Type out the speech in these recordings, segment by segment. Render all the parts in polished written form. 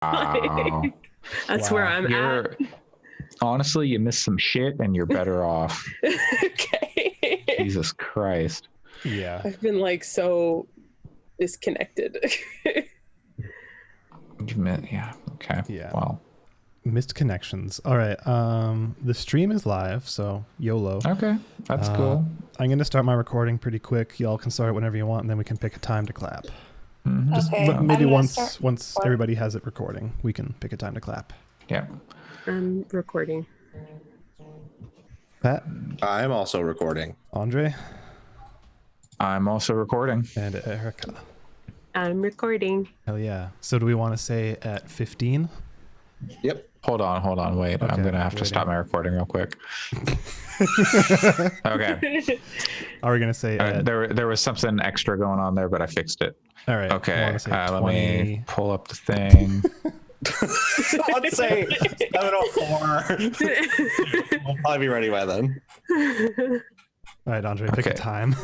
Wow. That's where I'm at. Honestly, you missed some shit and you're better off. Okay. Jesus Christ. Yeah. I've been like so disconnected. Yeah. Okay. Yeah. Well. Missed connections. All right. The stream is live, so YOLO. Okay. That's cool. I'm going to start my recording pretty quick. Y'all can start whenever you want, and then we can pick a time to clap. Mm-hmm. Just Okay, maybe once everybody has it recording, we can pick a time to clap. Yeah. I'm recording. Pat? I'm also recording. Andre? I'm also recording. And Erica. I'm recording. Hell yeah. So do we want to say at 15? Yep. Hold on, wait. Okay, I'm gonna have to stop my recording real quick. Okay. Are we gonna say there was something extra going on there, but I fixed it. All right. Okay. Let me pull up the thing. Let's say 7:04. We'll probably be ready by then. All right, Andre, pick a time.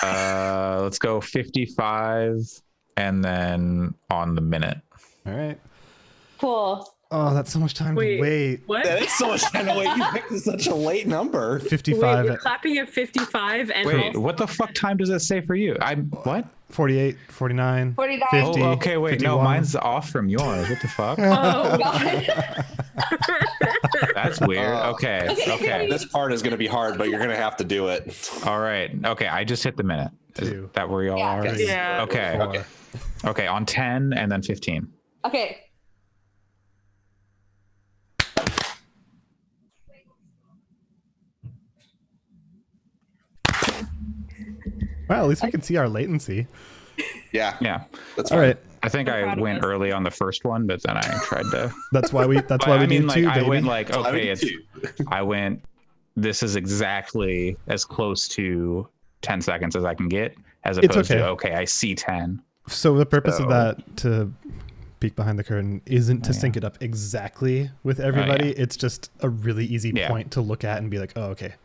Let's go 55 and then on the minute. All right. Cool. Oh, that's so much time to wait. What? That is so much time to wait. You picked such a late number. 55. Wait, you're clapping at 55 and wait, what the fuck time does that say for you? What? 48, 49, 49. 50. Oh, okay, wait. 51. No, mine's off from yours. What the fuck? Oh, God. That's weird. Okay. This part is going to be hard, but you're going to have to do it. All right. Okay, I just hit the minute. Is that where y'all are? Yes. Yeah. Okay. Okay, on 10 and then 15. Okay. Well, at least we can see our latency. Yeah. Yeah. That's All fine. right. I think I went early on the first one, but then I tried to. That's why we do two, I baby. went like, okay, two. I went, this is exactly as close to 10 seconds as I can get, as opposed to, okay, I see 10. So the purpose of that, to peek behind the curtain, isn't to sync it up exactly with everybody. It's just a really easy point to look at and be like, oh, okay,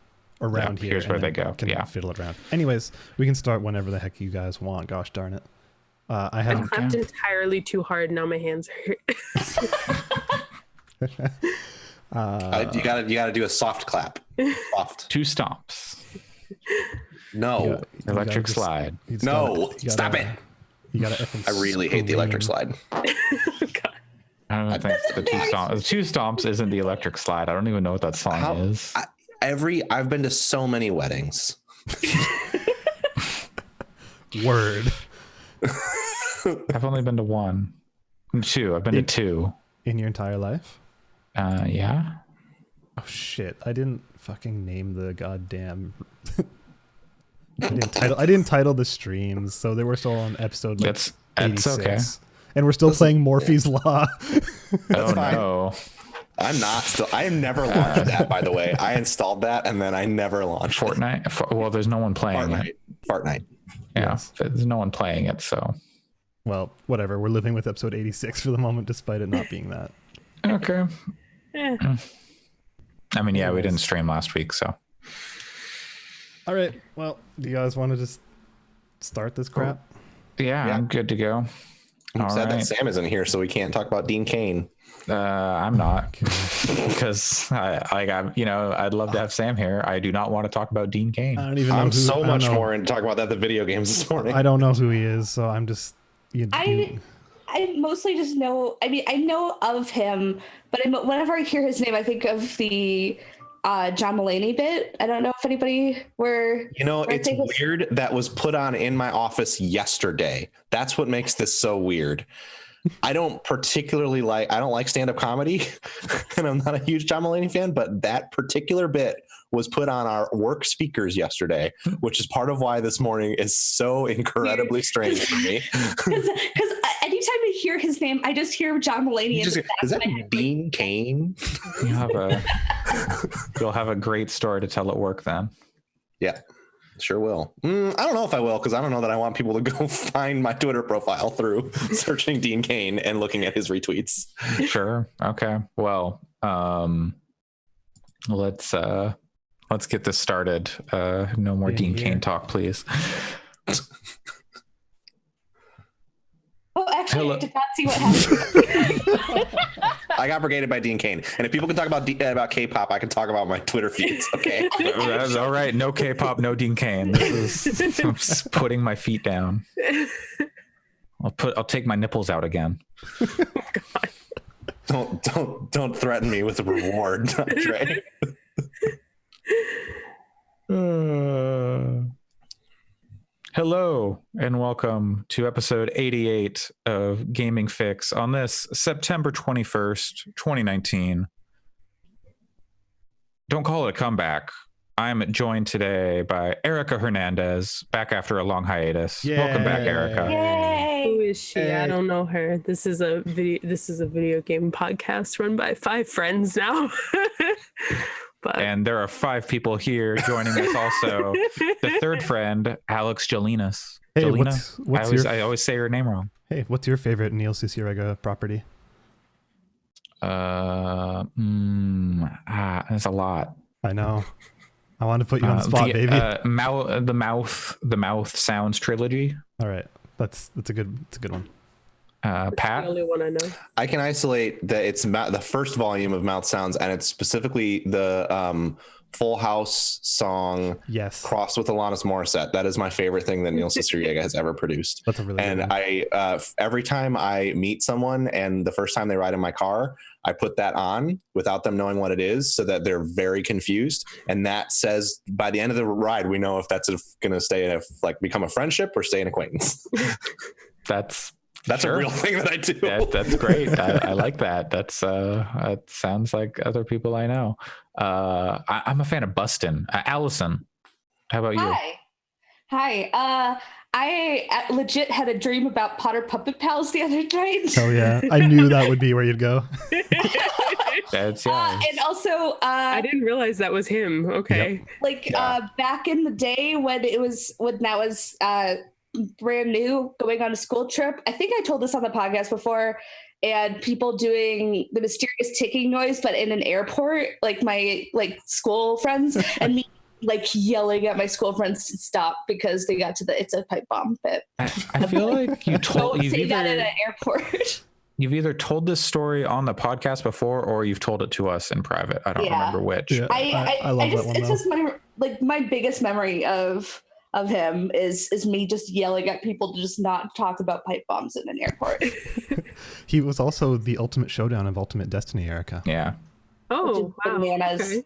around here. Here's where they go. Can fiddle it around. Anyways, we can start whenever the heck you guys want. Gosh darn it. I clapped entirely too hard. Now my hands hurt. You gotta do a soft clap. Soft. 2 stomps. No. Electric slide. No. Stop it. You gotta. I really hate the electric slide. I don't think the 2 stomps. The 2 stomps isn't the electric slide. I don't even know what that song is. I've been to so many weddings. Word. I've only been to 1. 2. I've been to 2. In your entire life? Yeah. Oh shit! I didn't fucking name the goddamn. I didn't title the streams, so they were still on episode like 86. That's okay. And we're still playing Morphe's Law. Oh no. I never launched that, by the way. I installed that and then I never launched Fortnite. Well, there's no one playing it. Fortnite. Yeah, Yes. there's no one playing it, so. Well, whatever. We're living with episode 86 for the moment, despite it not being that. Okay. I mean, yeah, we didn't stream last week, so. All right. Well, do you guys want to just start this crap? Yeah, I'm good to go. I'm sad that Sam isn't here, so we can't talk about Dean Cain. I'm not, because I'd love to have Sam here. I do not want to talk about Dean Cain. I don't even know I'm who, so much more into talking about that than video games this morning. I don't know who he is, so I'm just. I mostly just know. I mean, I know of him, but whenever I hear his name, I think of the John Mulaney bit. I don't know if anybody were. It's weird that was put on in my office yesterday. That's what makes this so weird. I don't like stand-up comedy, and I'm not a huge John Mulaney fan, but that particular bit was put on our work speakers yesterday, which is part of why this morning is so incredibly strange for me. Because anytime I hear his name, I just hear John Mulaney. Is that Dean Cain? You'll have a great story to tell at work then. Yeah. Sure will. I don't know if I will, because I don't know that I want people to go find my Twitter profile through searching Dean Cain and looking at his retweets. Sure. Okay. Well, let's get this started. No more Dean Cain talk, please. Oh, Actually, I did not see what happened. I got brigaded by Dean Cain. And if people can talk about K-pop, I can talk about my Twitter feeds. Okay. That's all right. No K-pop, no Dean Cain. I'm just putting my feet down. I'll take my nipples out again. Don't threaten me with a reward, Trey. Hello and welcome to episode 88 of Gaming Fix on this September 21st, 2019. Don't call it a comeback. I'm joined today by Erica Hernandez, back after a long hiatus. Yay. Welcome back, Erica. Yay! Who is she? I don't know her. This is a video game podcast run by 5 friends now. And there are 5 people here joining us also. The third friend, Alex Jolinas. Hey, Jolina? I always say her name wrong. Hey, what's your favorite Neil Cicierega property? There's a lot. I know. I want to put you on the spot, baby. The Mouth Sounds trilogy. All right, that's a good one. Pat, the only one I know. I can isolate that it's the first volume of Mouth Sounds, and it's specifically the Full House song, yes, crossed with Alanis Morissette. That is my favorite thing that Neil Cicierega has ever produced. That's a really good one. I every time I meet someone and the first time they ride in my car, I put that on without them knowing what it is, so that they're very confused. And that says by the end of the ride, we know if that's going to stay become a friendship or stay an acquaintance. That's sure. A real thing that I do. That's great. I like that. It sounds like other people I know. I'm a fan of Bustin'. Allison, how about you? Hi. I legit had a dream about Potter Puppet Pals the other night. Oh yeah, I knew that would be where you'd go. And also, I didn't realize that was him. Okay. Yep. Back in the day when that was brand new, going on a school trip. I think I told this on the podcast before, and people doing the mysterious ticking noise, but in an airport, like my school friends, and me yelling at my school friends to stop because they got to the "it's a pipe bomb" bit. I feel like you told don't say that in an airport. You've either told this story on the podcast before, or you've told it to us in private. I don't remember which. Yeah, I love that one. It's just my biggest memory of him is me just yelling at people to just not talk about pipe bombs in an airport. He was also the ultimate showdown of Ultimate Destiny, Erica. Yeah. Oh, wow. Okay.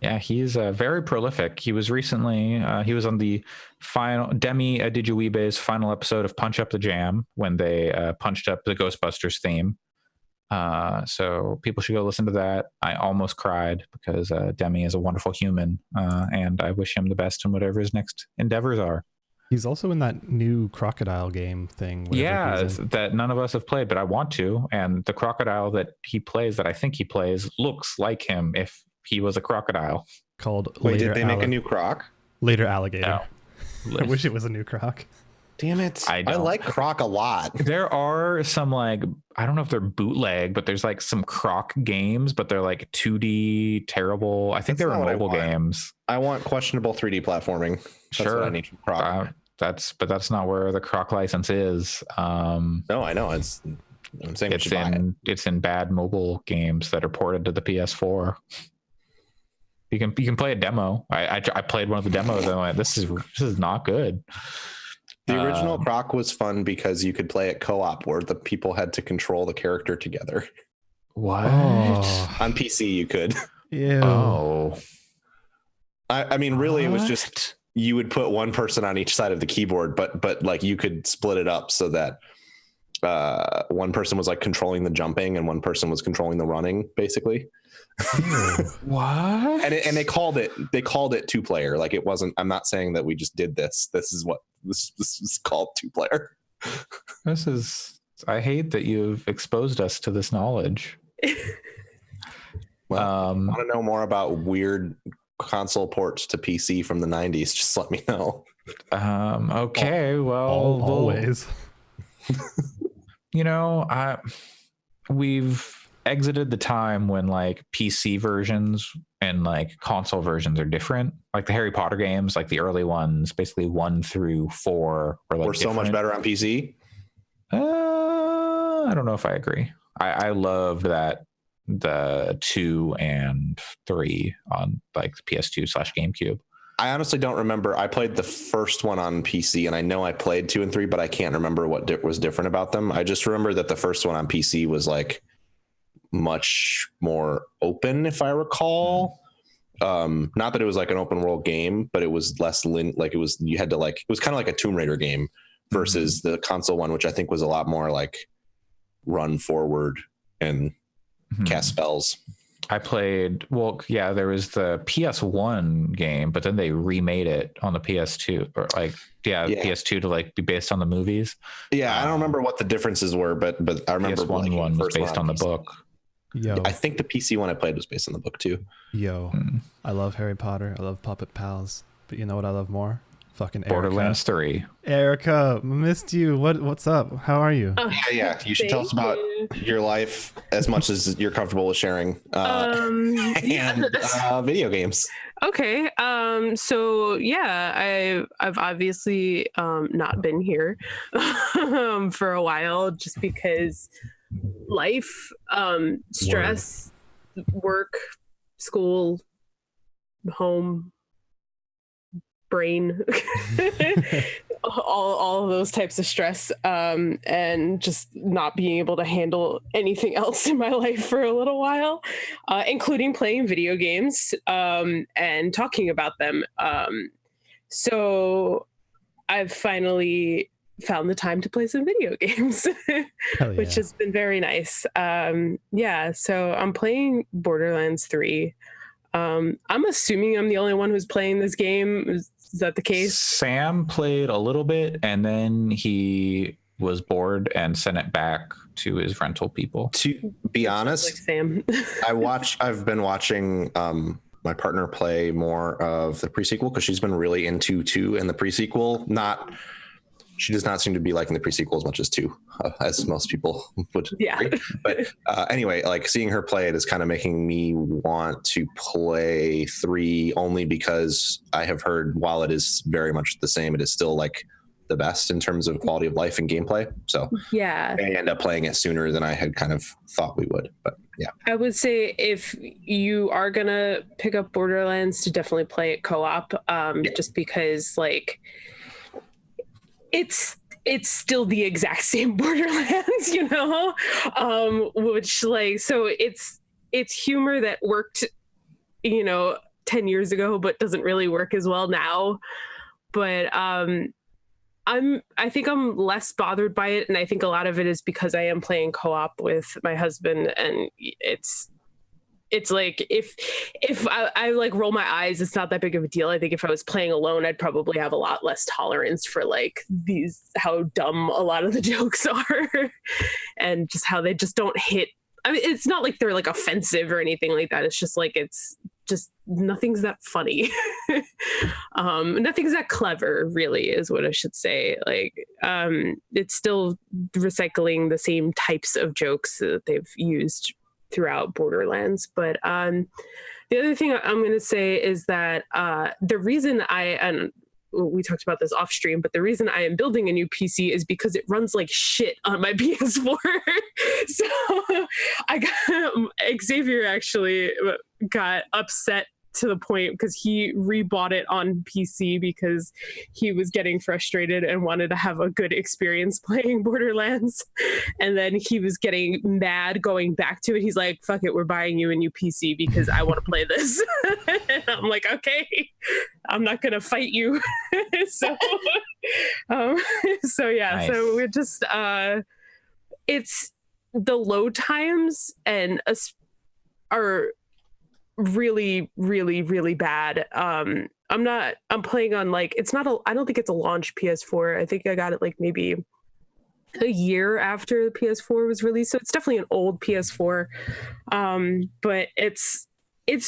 Yeah, he's very prolific. He was recently, he was on the final Demi Adijuibe's final episode of Punch Up the Jam when they punched up the Ghostbusters theme. So people should go listen to that. I almost cried because Demi is a wonderful human, and I wish him the best in whatever his next endeavors are. He's also in that new crocodile game thing. Yeah, that none of us have played, but I want to. And the crocodile that I think he plays, looks like him if he was a crocodile. Wait, did they make a new croc? Later Alligator. No. I wish it was a new croc. Damn it. I like Croc a lot. There are some I don't know if they're bootleg, but there's some Croc games, but they're 2D terrible. I think they were mobile games. I want questionable 3D platforming. That's what I need from Croc. But that's not where the Croc license is. No, I know. I'm saying it's in bad mobile games that are ported to the PS4. You can play a demo. I played one of the demos and I went, this is not good. The original Croc was fun because you could play it co-op where the people had to control the character together. What? Oh. On PC you could. Ew. Oh. I mean, really, it was just you would put one person on each side of the keyboard, but you could split it up so that one person was controlling the jumping and one person was controlling the running, basically. What? And they called it 2-player. It wasn't. I'm not saying that we just did this. This is called 2-player. I hate that you've exposed us to this knowledge. Well, want to know more about weird console ports to PC from the 90s? Just let me know. Okay. Always. We've exited the time when PC versions and console versions are different. The Harry Potter games, the early ones, basically 1 through 4, were so much better on PC. I don't know if I agree. I loved that the 2 and 3 on like PS2/GameCube. I honestly don't remember. I played the first one on PC, and I know I played 2 and 3, but I can't remember what was different about them. I just remember that the first one on PC was like much more open, if I recall. Not that it was like an open world game, but it was less like it was, you had to like, it was kind of like a Tomb Raider game versus the console one, which I think was a lot more like run forward and cast spells. I played, there was the PS1 game, but then they remade it on the PS2 or PS2 to like be based on the movies. Yeah, I don't remember what the differences were, but I remember PS1 one was based on the book. I think the PC one I played was based on the book too. I love Harry Potter. I love Puppet Pals. But you know what I love more? Fucking Erica. Borderlands 3. Erica, missed you. What's up? How are you? Yeah. You should tell us about your life as much as you're comfortable with sharing. And video games. Okay. So yeah, I've obviously not been here for a while just because life, stress, work, school, home, brain, all of those types of stress, and just not being able to handle anything else in my life for a little while, including playing video games and talking about them. So I've finally found the time to play some video games, which has been very nice. So I'm playing Borderlands 3. I'm assuming I'm the only one who's playing this game. Is that the case? Sam played a little bit and then he was bored and sent it back to his rental people. To be honest, like Sam. I've been watching my partner play more of the pre-sequel because she's been really into 2 and the pre-sequel. She does not seem to be liking the pre-sequel as much as 2, as most people would. Yeah. Agree. But anyway, like seeing her play it is kind of making me want to play 3 only because I have heard while it is very much the same, it is still like the best in terms of quality of life and gameplay. So yeah, I end up playing it sooner than I had kind of thought we would. But yeah, I would say if you are gonna pick up Borderlands, to definitely play it co-op, just because like it's still the exact same Borderlands, you know, which like, so it's humor that worked, 10 years ago, but doesn't really work as well now. But I think I'm less bothered by it. And I think a lot of it is because I am playing co-op with my husband, and it's like if I like roll my eyes, it's not that big of a deal. I think if I was playing alone, I'd probably have a lot less tolerance for like how dumb a lot of the jokes are and just how they just don't hit. I mean, it's not like they're like offensive or anything like that. It's just like, it's just nothing's that funny. Nothing's that clever, really, is what I should say. Like, it's still recycling the same types of jokes that they've used throughout Borderlands. But the other thing I'm going to say is that the reason and we talked about this off stream, but the reason I am building a new PC is because it runs like shit on my PS4. So Xavier actually got upset to the point because he rebought it on PC because he was getting frustrated and wanted to have a good experience playing Borderlands. And then he was getting mad going back to it. He's like, fuck it, we're buying you a new PC because I want to play this. I'm like, okay, I'm not going to fight you. So yeah, nice. So we're just, it's the load times and are really, really, really bad. I'm playing on like, I don't think it's a launch PS4. I think I got it like maybe a year after the PS4 was released. So it's definitely an old PS4. But it's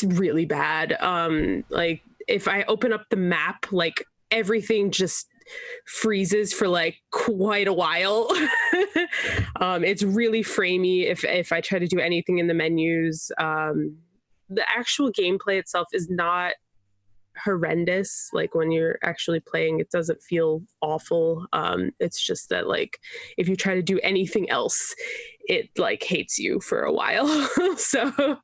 really bad. Like if I open up the map, like everything just freezes for like quite a while. It's really framey if I try to do anything in the menus. The actual gameplay itself is not horrendous. Like when you're actually playing, it doesn't feel awful. It's just that like if you try to do anything else, it like hates you for a while. So,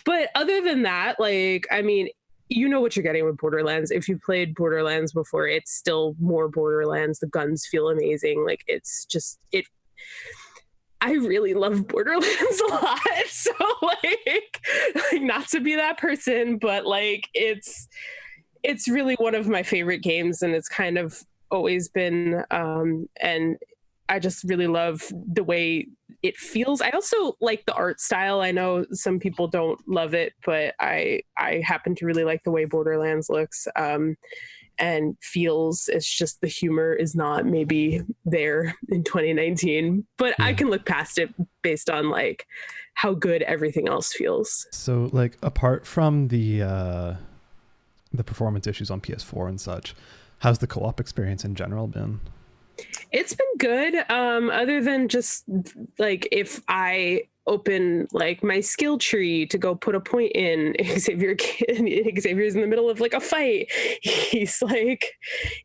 but other than that, like, I mean, you know what you're getting with Borderlands. If you played Borderlands before, it's still more Borderlands. The guns feel amazing. Like it's just I really love Borderlands a lot. So like not to be that person, but like it's really one of my favorite games, and it's kind of always been. And I just really love the way it feels. I also like the art style. I know some people don't love it, but I happen to really like the way Borderlands looks. And feels. It's just the humor is not maybe there in 2019, but I can look past it based on like how good everything else feels. So like apart from the performance issues on PS4 and such, how's the co-op experience in general been? It's been good. Other than just like if I open like my skill tree to go put a point in, Xavier's in the middle of like a fight. He's like,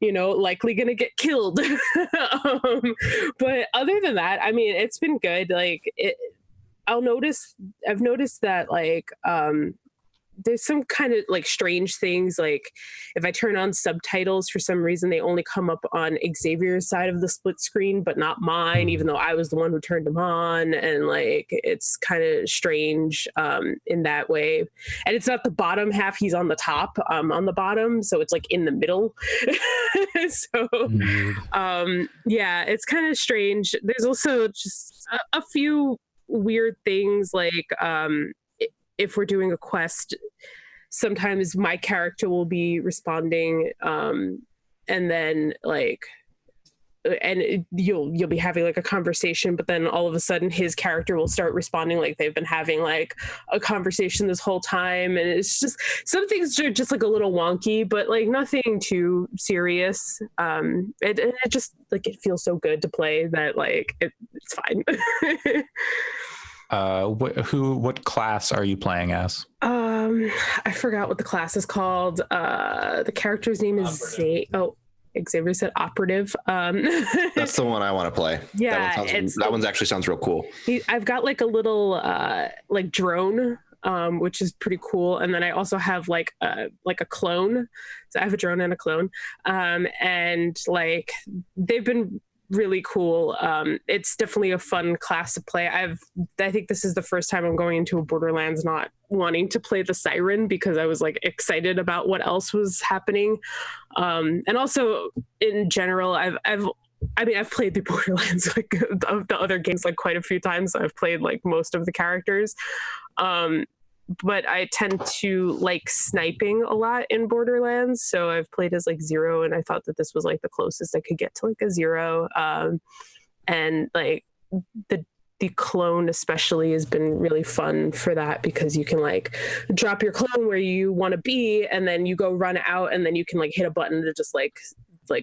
you know, likely gonna get killed. But other than that, I mean, it's been good. Like I've noticed that like there's some kind of like strange things. Like if I turn on subtitles, for some reason, they only come up on Xavier's side of the split screen, but not mine, even though I was the one who turned them on. And like, it's kind of strange in that way. And it's not the bottom half. He's on the top, on the bottom. So it's like in the middle. So yeah, it's kind of strange. There's also just a few weird things like, if we're doing a quest, sometimes my character will be responding, and then like, and you'll be having like a conversation, but then all of a sudden his character will start responding like they've been having like a conversation this whole time, and it's just some things are just like a little wonky, but like nothing too serious. It just like it feels so good to play that like it's fine. What class are you playing as? I forgot what the class is called. The character's name is Xavier said operative. That's the one I want to play. Yeah, that one actually sounds real cool. I've got like a little like drone, which is pretty cool, and then I also have like a clone. So I have a drone and a clone, and like they've been really cool. It's definitely a fun class to play. I think this is the first time I'm going into a Borderlands not wanting to play the Siren, because I was like excited about what else was happening. And also in general, I've played the Borderlands, like of the other games, like quite a few times. I've played like most of the characters. But I tend to like sniping a lot in Borderlands. So I've played as like Zero, and I thought that this was like the closest I could get to like a Zero. And like the clone especially has been really fun for that, because you can like drop your clone where you want to be, and then you go run out, and then you can like hit a button to just like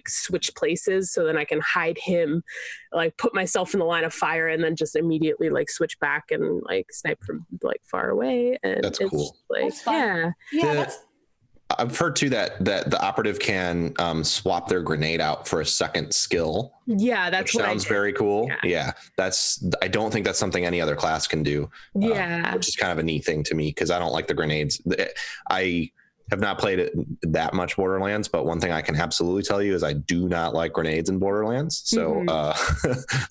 switch places. So then I can hide him, like put myself in the line of fire, and then just immediately like switch back and like snipe from like far away. And that's cool. Like, that's fun. Yeah. I've heard too that the operative can swap their grenade out for a second skill. Yeah, that's what sounds very cool. Yeah, I don't think that's something any other class can do. Yeah, which is kind of a neat thing to me, because I don't like the grenades. I have not played it that much Borderlands, but one thing I can absolutely tell you is I do not like grenades in Borderlands. So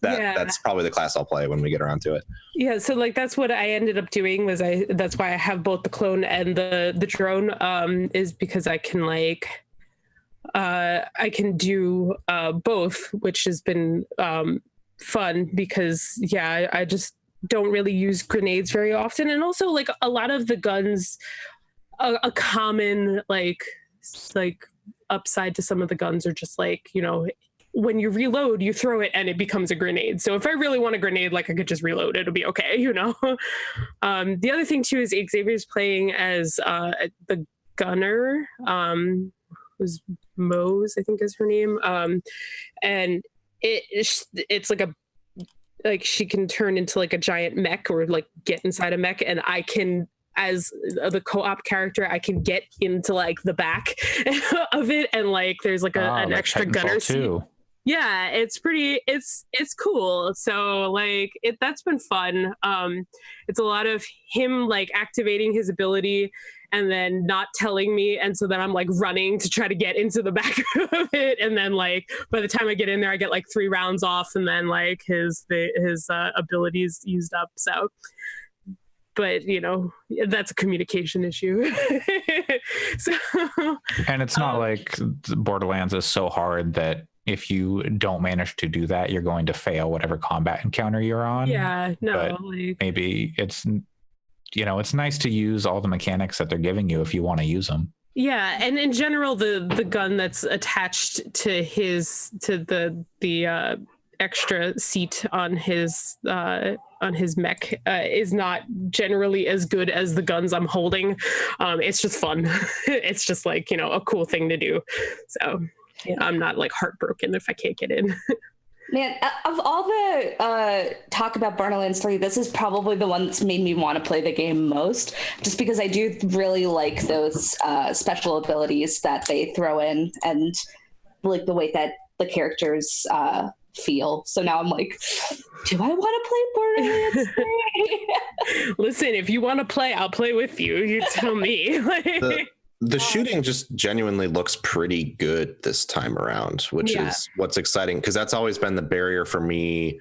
that's probably the class I'll play when we get around to it. Yeah, so like that's what I ended up doing. That's why I have both the clone and the drone, is because I can like I can do both, which has been fun, because I just don't really use grenades very often. And also like a lot of the guns, a common like upside to some of the guns are just like, you know, when you reload, you throw it and it becomes a grenade. So if I really want a grenade, like I could just reload, it'll be okay, you know. The other thing too is Xavier's playing as the gunner, who's Mose, I think is her name, and it's like she can turn into like a giant mech, or like get inside a mech, and I can as the co-op character, I can get into like the back of it, and like there's like an extra gunner seat. Yeah, it's cool. So like that's been fun. It's a lot of him like activating his ability and then not telling me, and so then I'm like running to try to get into the back of it, and then like by the time I get in there I get like 3 rounds off, and then like his abilities used up. So but you know, that's a communication issue. So, and it's not like Borderlands is so hard that if you don't manage to do that, you're going to fail whatever combat encounter you're on. Yeah, no, but maybe it's, you know, it's nice to use all the mechanics that they're giving you if you want to use them. Yeah, and in general, the gun that's attached to the extra seat on his mech is not generally as good as the guns I'm holding. It's just fun. It's just like, you know, a cool thing to do. So yeah, I'm not like heartbroken if I can't get in. Man, of all the talk about Borderlands 3, this is probably the one that's made me want to play the game most, just because I do really like those special abilities that they throw in, and like the way that the characters feel. So now I'm like, do I want to play Borderlands 3? Listen, if you want to play, I'll play with you. You tell me. The shooting just genuinely looks pretty good this time around, which is what's exciting, because that's always been the barrier for me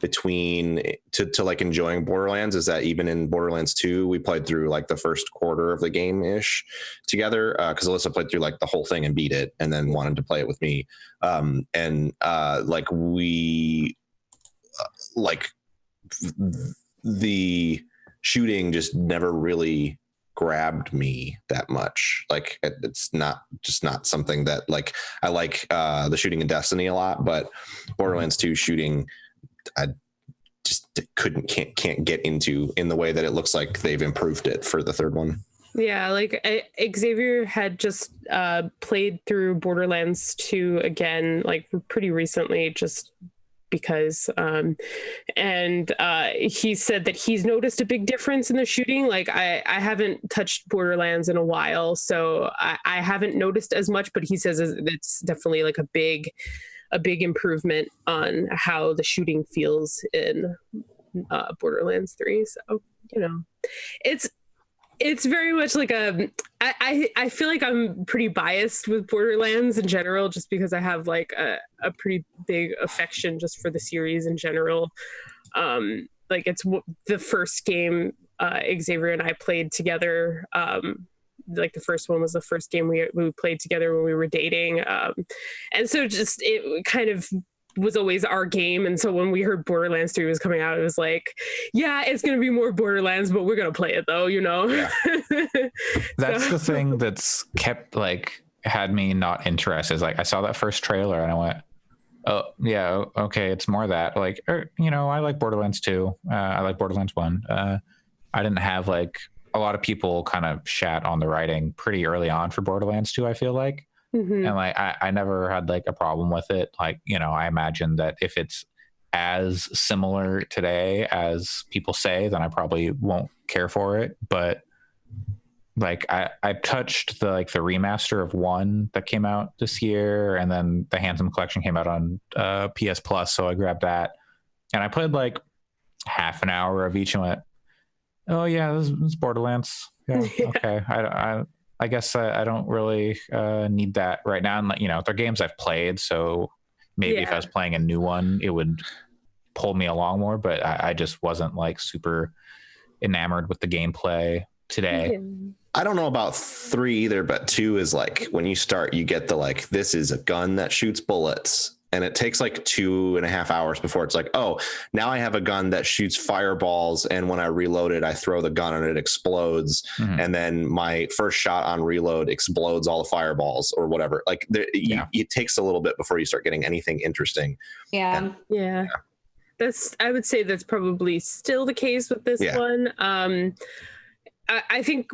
between to like enjoying Borderlands, is that even in Borderlands 2, we played through like the first quarter of the game ish together, because Alyssa played through like the whole thing and beat it and then wanted to play it with me. Like we like the shooting just never really grabbed me that much. Like it's not something that like I like the shooting in Destiny a lot, but Borderlands 2 shooting I just can't get into in the way that it looks like they've improved it for the third one. Yeah, like Xavier had just played through Borderlands 2 again, like pretty recently, just because he said that he's noticed a big difference in the shooting. Like I haven't touched Borderlands in a while, so I haven't noticed as much, but he says it's definitely like a big improvement on how the shooting feels in Borderlands 3. So, you know, it's very much like I feel like I'm pretty biased with Borderlands in general, just because I have like a pretty big affection just for the series in general. Like it's the first game Xavier and I played together. Like the first one was the first game we played together when we were dating. And so just it kind of was always our game, and so when we heard Borderlands 3 was coming out, it was like, yeah, it's gonna be more Borderlands, but we're gonna play it though, you know. Yeah. That's the thing that's kept like had me not interested. Is like I saw that first trailer and I went, oh yeah, okay, it's more that. Like, you know, I like Borderlands 2, I like Borderlands 1. I didn't have like a lot of people kind of shat on the writing pretty early on for Borderlands 2, I feel like. Mm-hmm. And like I never had like a problem with it. Like, you know, I imagine that if it's as similar today as people say, then I probably won't care for it. But like I touched the remaster of 1 that came out this year, and then the Handsome Collection came out on PS Plus, so I grabbed that and I played like half an hour of each and went, oh yeah, this is Borderlands. Yeah, okay. I guess I don't really need that right now. And, you know, they're games I've played, so maybe if I was playing a new one, it would pull me along more. But I just wasn't like super enamored with the gameplay today. I don't know about 3 either, but 2 is like when you start, you get the like, this is a gun that shoots bullets. And it takes like 2.5 hours before it's like, oh, now I have a gun that shoots fireballs. And when I reload it, I throw the gun and it explodes. Mm-hmm. And then my first shot on reload explodes all the fireballs or whatever. Like it takes a little bit before you start getting anything interesting. Yeah. I would say that's probably still the case with this one. I think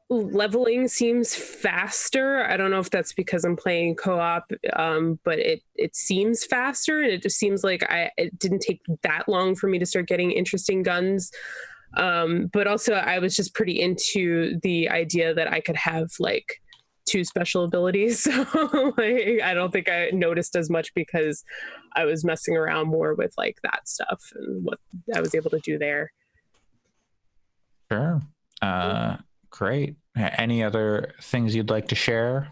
leveling seems faster. I don't know if that's because I'm playing co-op, but it seems faster, and it just seems like it didn't take that long for me to start getting interesting guns. But also I was just pretty into the idea that I could have like 2 special abilities. So like, I don't think I noticed as much because I was messing around more with like that stuff and what I was able to do there. Sure. Great. Any other things you'd like to share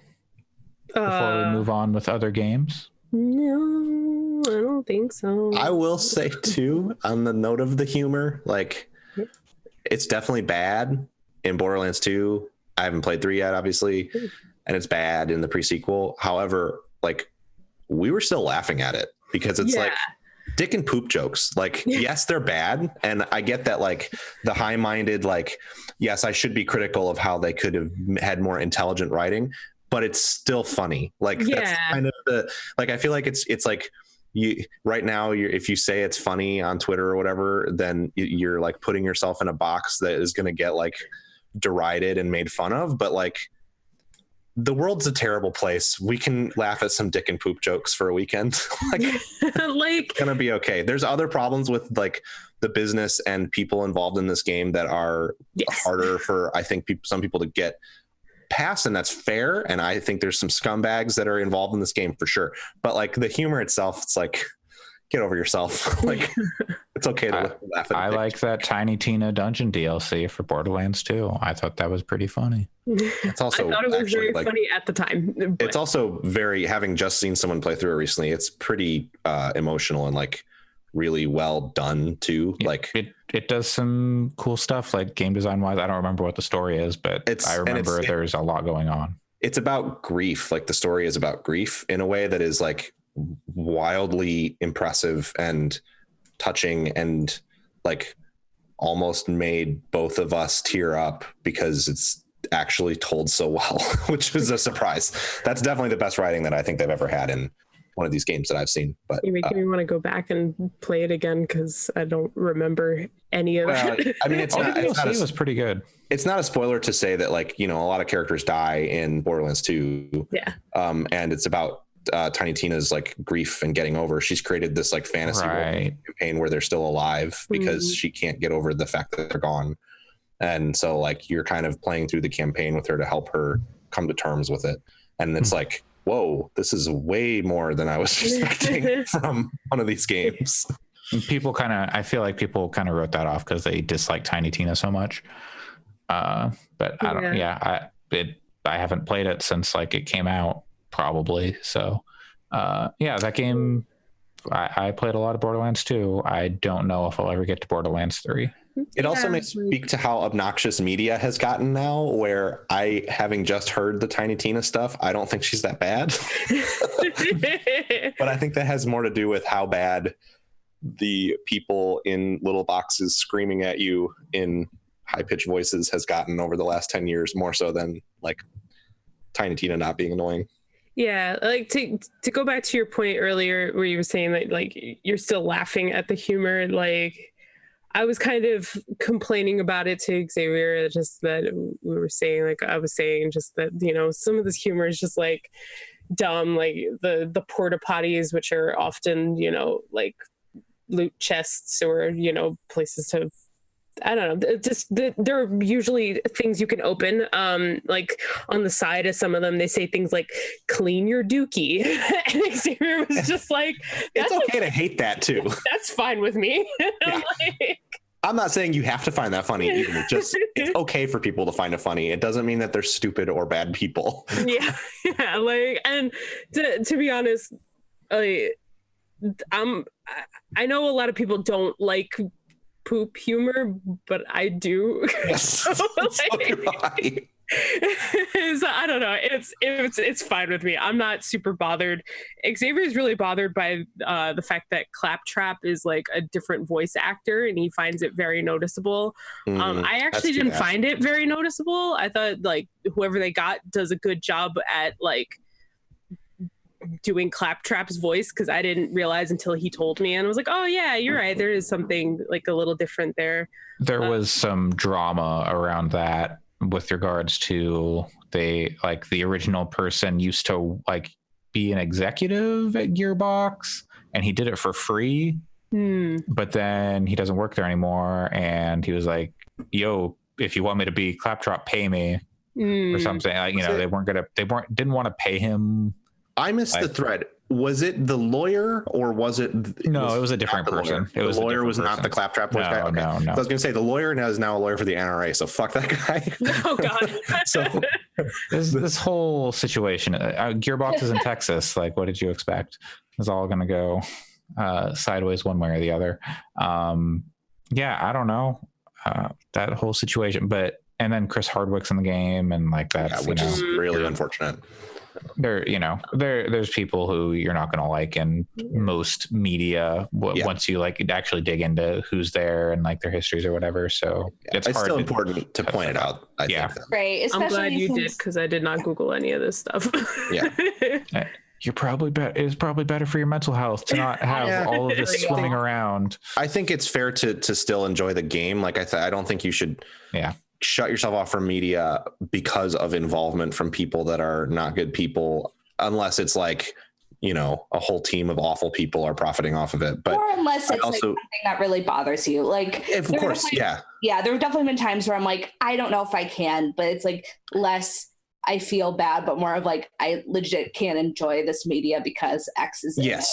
before we move on with other games? No, I don't think so. I will say too, on the note of the humor, like it's definitely bad in Borderlands 2. I haven't played 3 yet, obviously, and it's bad in the pre-sequel. However, like we were still laughing at it because it's like dick and poop jokes. Like, yes, they're bad. And I get that, like the high-minded, like, yes, I should be critical of how they could have had more intelligent writing, but it's still funny. Like that's kind of the, like, I feel like it's like you right now, if you say it's funny on Twitter or whatever, then you're like putting yourself in a box that is going to get like derided and made fun of. But like, the world's a terrible place. We can laugh at some dick and poop jokes for a weekend. Like, it's gonna be okay. There's other problems with like the business and people involved in this game that are harder for, I think, some people to get past, and that's fair. And I think there's some scumbags that are involved in this game for sure. But like the humor itself, it's like, get over yourself. Like, it's okay to laugh at it. I like that Tiny Tina dungeon DLC for Borderlands 2. I thought that was pretty funny. It's also, I thought it was very funny at the time. But it's also very, having just seen someone play through it recently, it's pretty emotional and like really well done too. Like it does some cool stuff, like game design wise. I don't remember what the story is, but I remember there's a lot going on. It's about grief. Like the story is about grief in a way that is like wildly impressive and touching, and like almost made both of us tear up because it's actually told so well, which was a surprise. That's definitely the best writing that I think they've ever had in one of these games that I've seen. But you're making me want to go back and play it again because I don't remember any of it. I mean, it was pretty good. It's not a spoiler to say that, like, you know, a lot of characters die in Borderlands 2. Yeah. And it's about Tiny Tina's like grief and getting over. She's created this like fantasy world campaign where they're still alive because she can't get over the fact that they're gone. And so like you're kind of playing through the campaign with her to help her come to terms with it. And it's like, whoa, this is way more than I was expecting from one of these games. People I feel like people kind of wrote that off because they dislike Tiny Tina so much. But I don't, I haven't played it since like it came out probably. So that game, I played a lot of Borderlands 2. I don't know if I'll ever get to Borderlands 3. It also makes me speak to how obnoxious media has gotten now, where having just heard the Tiny Tina stuff, I don't think she's that bad. But I think that has more to do with how bad the people in little boxes screaming at you in high-pitched voices has gotten over the last 10 years, more so than like Tiny Tina not being annoying. Yeah, like to go back to your point earlier where you were saying that like you're still laughing at the humor, like I was kind of complaining about it to Xavier, just that we were saying, like I was saying, just that, you know, some of this humor is just like dumb, like the porta potties, which are often, you know, like loot chests or, you know, places to, I don't know, just there are usually things you can open, like on the side of some of them they say things like clean your dookie. And Xavier was just like, it's okay to hate that too. That's fine with me. Yeah. I'm not saying you have to find that funny either. Just it's okay for people to find it funny. It doesn't mean that they're stupid or bad people. Yeah, like, and to be honest, I know a lot of people don't like poop humor, but I do. Yes, so do I. So I don't know. It's fine with me. I'm not super bothered. Xavier is really bothered by the fact that Claptrap is like a different voice actor, and he finds it very noticeable. I actually didn't find it very noticeable. I thought like whoever they got does a good job at like doing Claptrap's voice, because I didn't realize until he told me, and I was like, oh yeah, you're right, there is something like a little different there. There was some drama around that with regards to the original person used to like be an executive at Gearbox, and he did it for free, But then he doesn't work there anymore, and he was like, yo, if you want me to be Claptrap, pay me or something. Like, you know, didn't want to pay him. I missed the thread. Was it the lawyer or was it? No, it was a different person. The lawyer was not the Claptrap voice guy. Okay. No. So I was going to say the lawyer now is a lawyer for the NRA. So fuck that guy. Oh God. So this whole situation, Gearbox is in Texas. Like, what did you expect? It's all going to go sideways one way or the other. Yeah, I don't know that whole situation, and then Chris Hardwick's in the game, and like that's which is really unfortunate. There's people who you're not going to like in most media once you like actually dig into who's there and like their histories or whatever. So it's still important to point it out. I think. Right. I'm glad you did, because I did not Google any of this stuff. Yeah. You're probably it's probably better for your mental health to not have all of this swimming around. I think it's fair to still enjoy the game. Like I said, I don't think you should shut yourself off from media because of involvement from people that are not good people, unless it's like, you know, a whole team of awful people are profiting off of it. But or unless it's like something that really bothers you. Like, of course, yeah, there have definitely been times where I'm like, I don't know if I can, but it's like less I feel bad, but more of like, I legit can't enjoy this media because X is in it.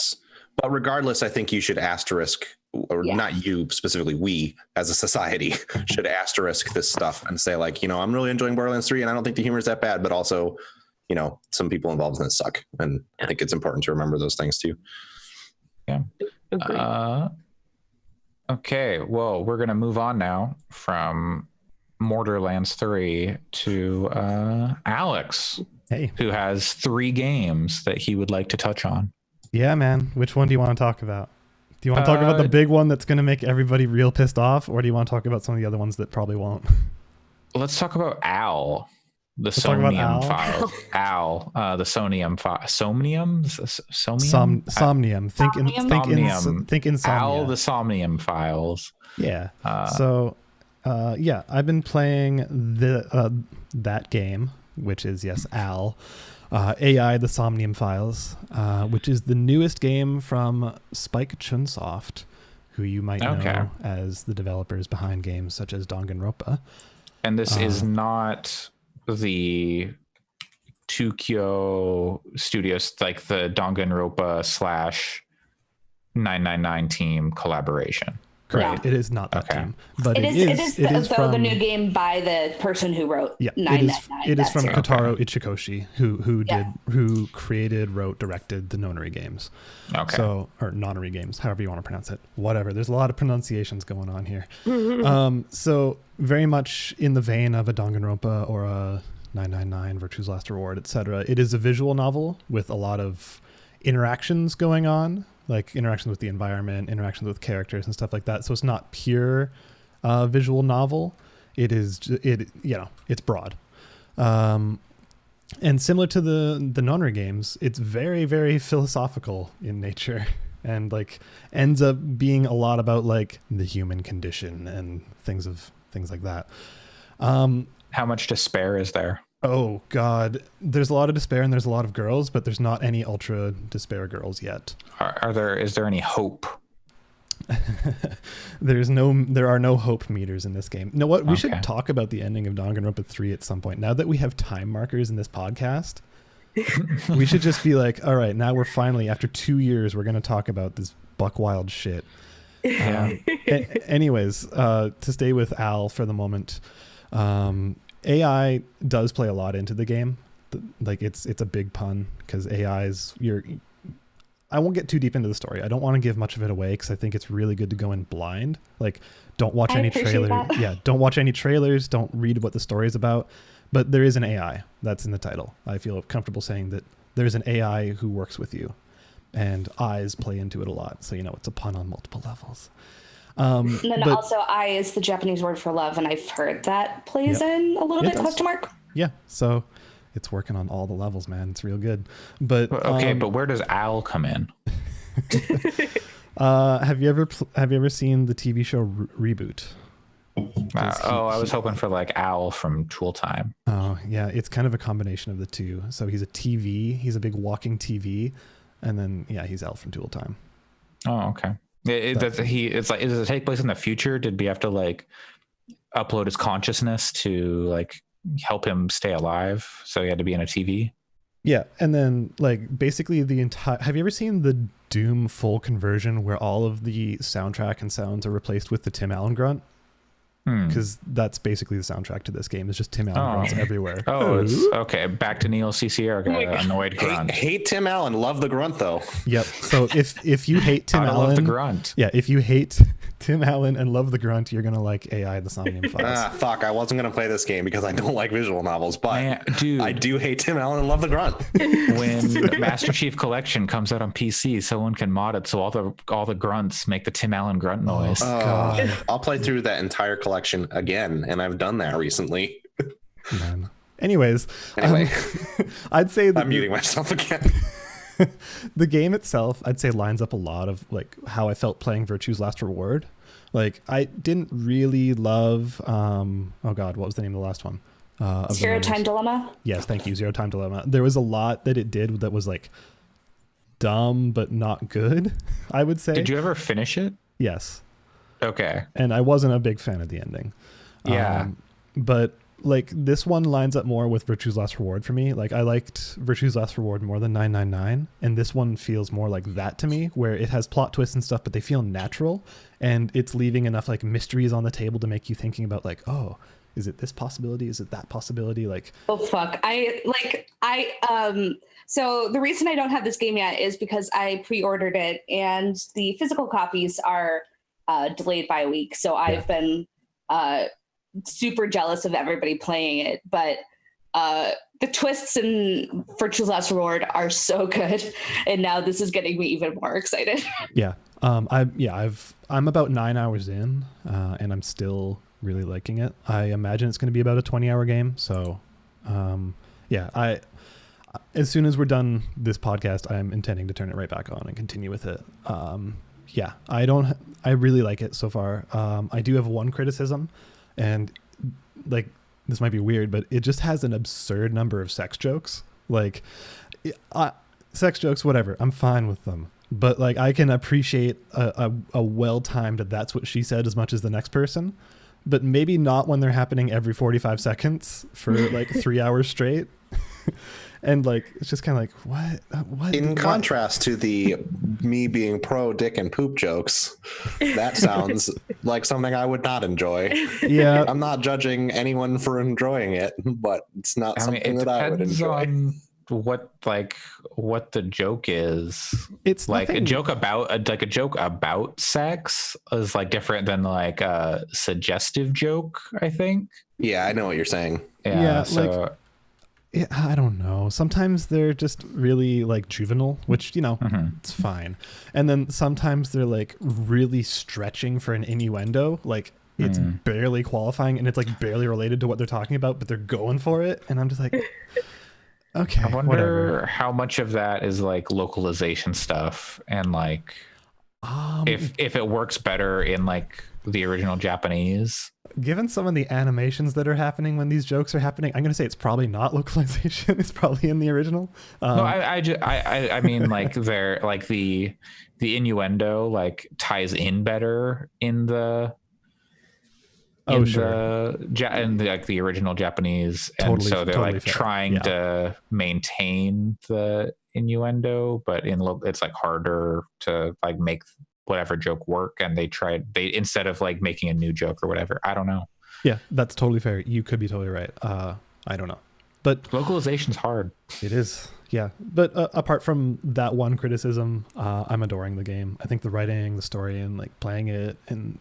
But regardless, I think you should asterisk, or not you specifically, we as a society should asterisk this stuff and say like, you know, I'm really enjoying Borderlands 3 and I don't think the humor is that bad, but also, you know, some people involved in it suck. And I think it's important to remember those things too. Yeah. Okay. Well, we're going to move on now from Borderlands 3 to Alex, who has 3 games that he would like to touch on. Yeah, man. Which one do you want to talk about? Do you want to talk about the big one that's going to make everybody real pissed off, or do you want to talk about some of the other ones that probably won't? Let's talk about Al, the Somnium Files. Al, the Somnium Files. Somnium? Somnium. Think Insomnia. Al, the Somnium Files. Yeah. I've been playing that game, which is, Al. AI, the Somnium Files, which is the newest game from Spike Chunsoft, who you might know as the developers behind games such as Danganronpa. And this is not the Tokyo Studios, like the Danganronpa / 999 team collaboration. Correct. Yeah. It is not that team, but it is from the new game by the person who wrote 999. It is from Kotaro Ichikoshi, who created, wrote, directed the Nonary games. Okay. So, or Nonary games, however you want to pronounce it. Whatever. There's a lot of pronunciations going on here. So very much in the vein of a Danganronpa or a 999, Virtue's Last Reward, etc. It is a visual novel with a lot of interactions going on, like interactions with the environment, interactions with characters and stuff like that. So it's not pure visual novel. It's broad. And similar to the Nonary games, it's very, very philosophical in nature and like ends up being a lot about like the human condition and things like that. How much despair is there? Oh God, there's a lot of despair and there's a lot of girls, but there's not any ultra despair girls yet. Is there any hope? There are no hope meters in this game. You know what? We should talk about the ending of Danganronpa 3 at some point. Now that we have time markers in this podcast, we should just be like, all right, now we're finally, after 2 years, we're going to talk about this buck wild shit. Anyways, to stay with Al for the moment, AI does play a lot into the game. Like it's a big pun because AI's I won't get too deep into the story. I don't want to give much of it away because I think it's really good to go in blind. Like don't watch any trailers. Yeah, don't watch any trailers. Don't read what the story is about. But there is an AI that's in the title. I feel comfortable saying that there's an AI who works with you, and eyes play into it a lot. So it's a pun on multiple levels. And then also I is the Japanese word for love, and I've heard that plays in a little bit, question mark. Yeah, so it's working on all the levels, man. It's real good. But but where does Al come in? Have you ever seen the TV show Reboot? I was hoping for like Al from Tool Time. Oh yeah, it's kind of a combination of the two. So he's a big walking TV, and then he's Al from Tool Time. Oh, okay. Does it take place in the future? Did we have to like upload his consciousness to like help him stay alive? So he had to be in a TV? Yeah, and then like basically the entire. Have you ever seen the Doom full conversion where all of the soundtrack and sounds are replaced with the Tim Allen grunt? Because that's basically the soundtrack to this game. It's just Tim Allen grunts everywhere. It's okay. Back to Neil C. Sierra, annoyed grunt. Hate Tim Allen, love the grunt though. Yep. So if you hate Tim Allen, love the grunt. Yeah, if you hate Tim Allen and love the grunt, you're gonna like AI the Somnium Files. Fuck! I wasn't gonna play this game because I don't like visual novels, but dude, I do hate Tim Allen and love the grunt. When Master Chief Collection comes out on PC, someone can mod it so all the grunts make the Tim Allen grunt noise. God. I'll play through that entire collection again, and I've done that recently. Man. Anyways, I'd say I'm muting myself again. The game itself, I'd say, lines up a lot of like how I felt playing Virtue's Last Reward. Like I didn't really love oh god, what was the name of the last one? Zero Time Dilemma. Yes, thank you. Zero Time Dilemma. There was a lot that it did that was like dumb but not good, I would say. Did you ever finish it? Yes. Okay. And I wasn't a big fan of the ending. Yeah. But like this one lines up more with Virtue's Last Reward for me. Like I liked Virtue's Last Reward more than 999, and this one feels more like that to me, where it has plot twists and stuff, but they feel natural, and it's leaving enough like mysteries on the table to make you thinking about like, oh, is it this possibility? Is it that possibility? Like, oh fuck, so the reason I don't have this game yet is because I pre-ordered it, and the physical copies are delayed by a week. So I've been super jealous of everybody playing it, but the twists in Virtue's Last Reward are so good, and now this is getting me even more excited. Yeah. I'm about 9 hours in, and I'm still really liking it. I imagine it's going to be about a 20-hour game. So, as soon as we're done this podcast, I'm intending to turn it right back on and continue with it. I really like it so far. I do have one criticism, and like this might be weird, but it just has an absurd number of sex jokes. Like sex jokes, whatever, I'm fine with them, but like I can appreciate a well-timed that's what she said as much as the next person, but maybe not when they're happening every 45 seconds for like 3 hours straight. And like it's just kind of like what in contrast to the me being pro dick and poop jokes, that sounds like something I would not enjoy. Yeah, I'm not judging anyone for enjoying it, but it's not something that I would enjoy. On what the joke is. It's like nothing... a joke about sex is like different than like a suggestive joke, I think. Yeah, I know what you're saying. Yeah, so I don't know. Sometimes they're just really like juvenile, which, you know, it's fine. And then sometimes they're like really stretching for an innuendo. Like it's barely qualifying and it's like barely related to what they're talking about, but they're going for it. And I'm just like, okay, I wonder whatever. How much of that is like localization stuff and like if it works better in like the original Japanese. Given some of the animations that are happening when these jokes are happening, I'm going to say it's probably not localization. It's probably in the original. No, I mean like they're like the innuendo like ties in better in the like the original Japanese, and totally, so they're totally like fair. trying to maintain the innuendo, but it's like harder to like make whatever joke work, and they instead of like making a new joke or whatever. I don't know. Yeah, that's totally fair. You could be totally right. I don't know, but localization's hard. It is. Yeah, but apart from that one criticism, I'm adoring the game. I think the writing, the story, and like playing it and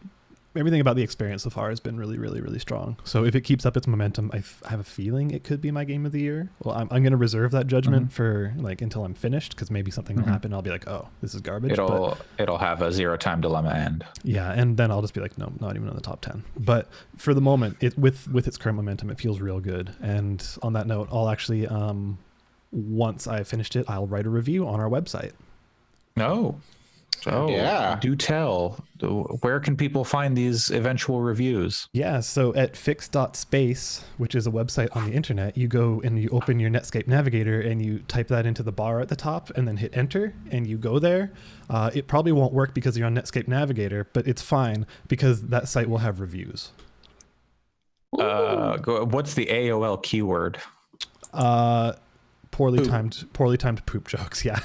everything about the experience so far has been really, really, really strong. So if it keeps up its momentum, I have a feeling it could be my game of the year. Well, I'm going to reserve that judgment for like until I'm finished, because maybe something will happen. I'll be like, oh, this is garbage. It'll have a Zero Time Dilemma end. Yeah, and then I'll just be like, no, not even in the top 10. But for the moment, with its current momentum, it feels real good. And on that note, I'll actually once I finished it, I'll write a review on our website. No. So Yeah. do tell, where can people find these eventual reviews? Yeah, so at fix.space, which is a website on the internet, you go and you open your Netscape Navigator and you type that into the bar at the top and then hit enter and you go there. It probably won't work because you're on Netscape Navigator, but it's fine because that site will have reviews. What's the AOL keyword? Poorly timed poop jokes. Yeah.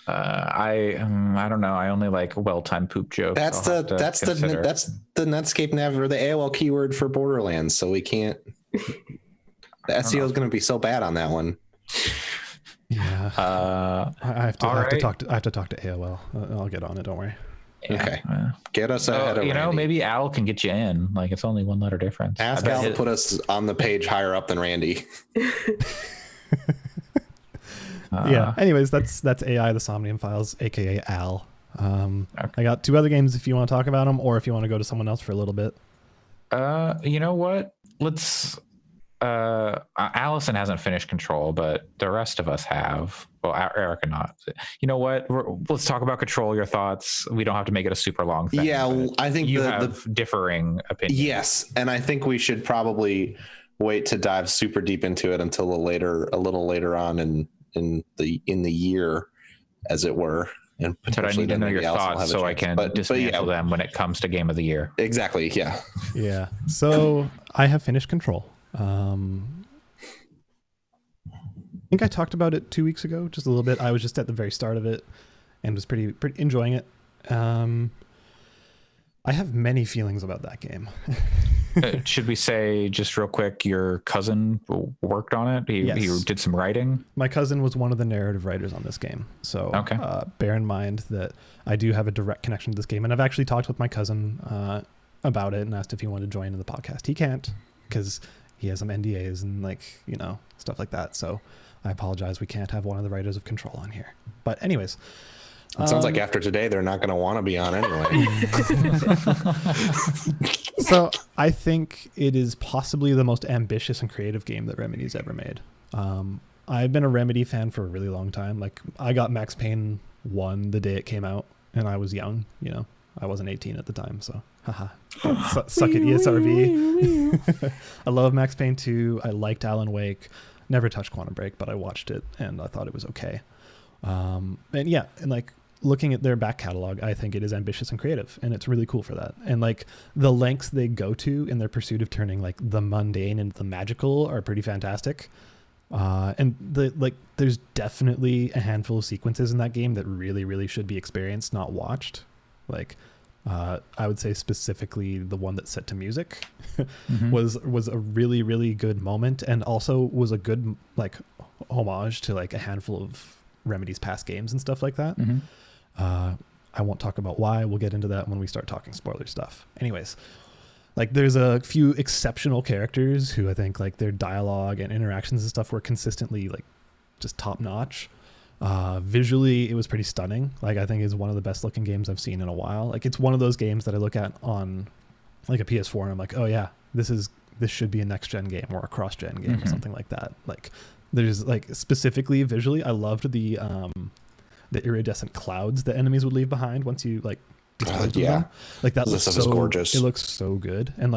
I don't know. I only like well-timed poop jokes. That's the Netscape Nav or the AOL keyword for Borderlands. So we can't. The SEO is going to be so bad on that one. Yeah. I have to talk to AOL. I'll get on it. Don't worry. Yeah. Okay. Get us ahead of Randy. Maybe Al can get you in. Like, it's only one letter difference. Ask Al to put us on the page higher up than Randy. Yeah. Anyways, that's AI, the Somnium Files, aka Al. Okay. I got 2 other games if you want to talk about them, or if you want to go to someone else for a little bit. You know what? Let's. Allison hasn't finished Control, but the rest of us have. Well, Erica not. You know what? Let's talk about Control. Your thoughts. We don't have to make it a super long thing. Yeah, I think you have differing opinions. Yes, and I think we should probably wait to dive super deep into it until a little later on in the year, as it were. And but I need to know your thoughts so I can dismantle them when it comes to Game of the Year. Exactly. Yeah. Yeah. So I have finished Control. I think I talked about it 2 weeks ago, just a little bit. I was just at the very start of it and was pretty enjoying it. I have many feelings about that game. Should we say just real quick, your cousin worked on it? He did some writing? My cousin was one of the narrative writers on this game. So bear in mind that I do have a direct connection to this game. And I've actually talked with my cousin about it and asked if he wanted to join in the podcast. He can't because he has some NDAs and stuff like that. So I apologize. We can't have one of the writers of Control on here. But anyways. It sounds like after today, they're not going to want to be on anyway. So I think it is possibly the most ambitious and creative game that Remedy's ever made. I've been a Remedy fan for a really long time. Like, I got Max Payne 1 the day it came out, and I was young. I wasn't 18 at the time, so haha. Suck it, ESRB. I love Max Payne 2. I liked Alan Wake. Never touched Quantum Break, but I watched it and I thought it was okay. Looking at their back catalog, I think it is ambitious and creative, and it's really cool for that. And the lengths they go to in their pursuit of turning the mundane into the magical are pretty fantastic. And there's definitely a handful of sequences in that game that really, really should be experienced, not watched. I would say specifically the one that's set to music was a really, really good moment, and also was a good homage to a handful of Remedy's past games and stuff like that. I won't talk about why. We'll get into that when we start talking spoiler stuff. Anyways, there's a few exceptional characters who I think their dialogue and interactions and stuff were consistently just top notch. Visually, it was pretty stunning. I think it's one of the best looking games I've seen in a while. It's one of those games that I look at on a PS4 and I'm like, oh yeah, this should be a next gen game or a cross gen game or something like that. There's specifically visually, I loved the iridescent clouds that enemies would leave behind once you disposed of them. That looks so gorgeous. It looks so good. And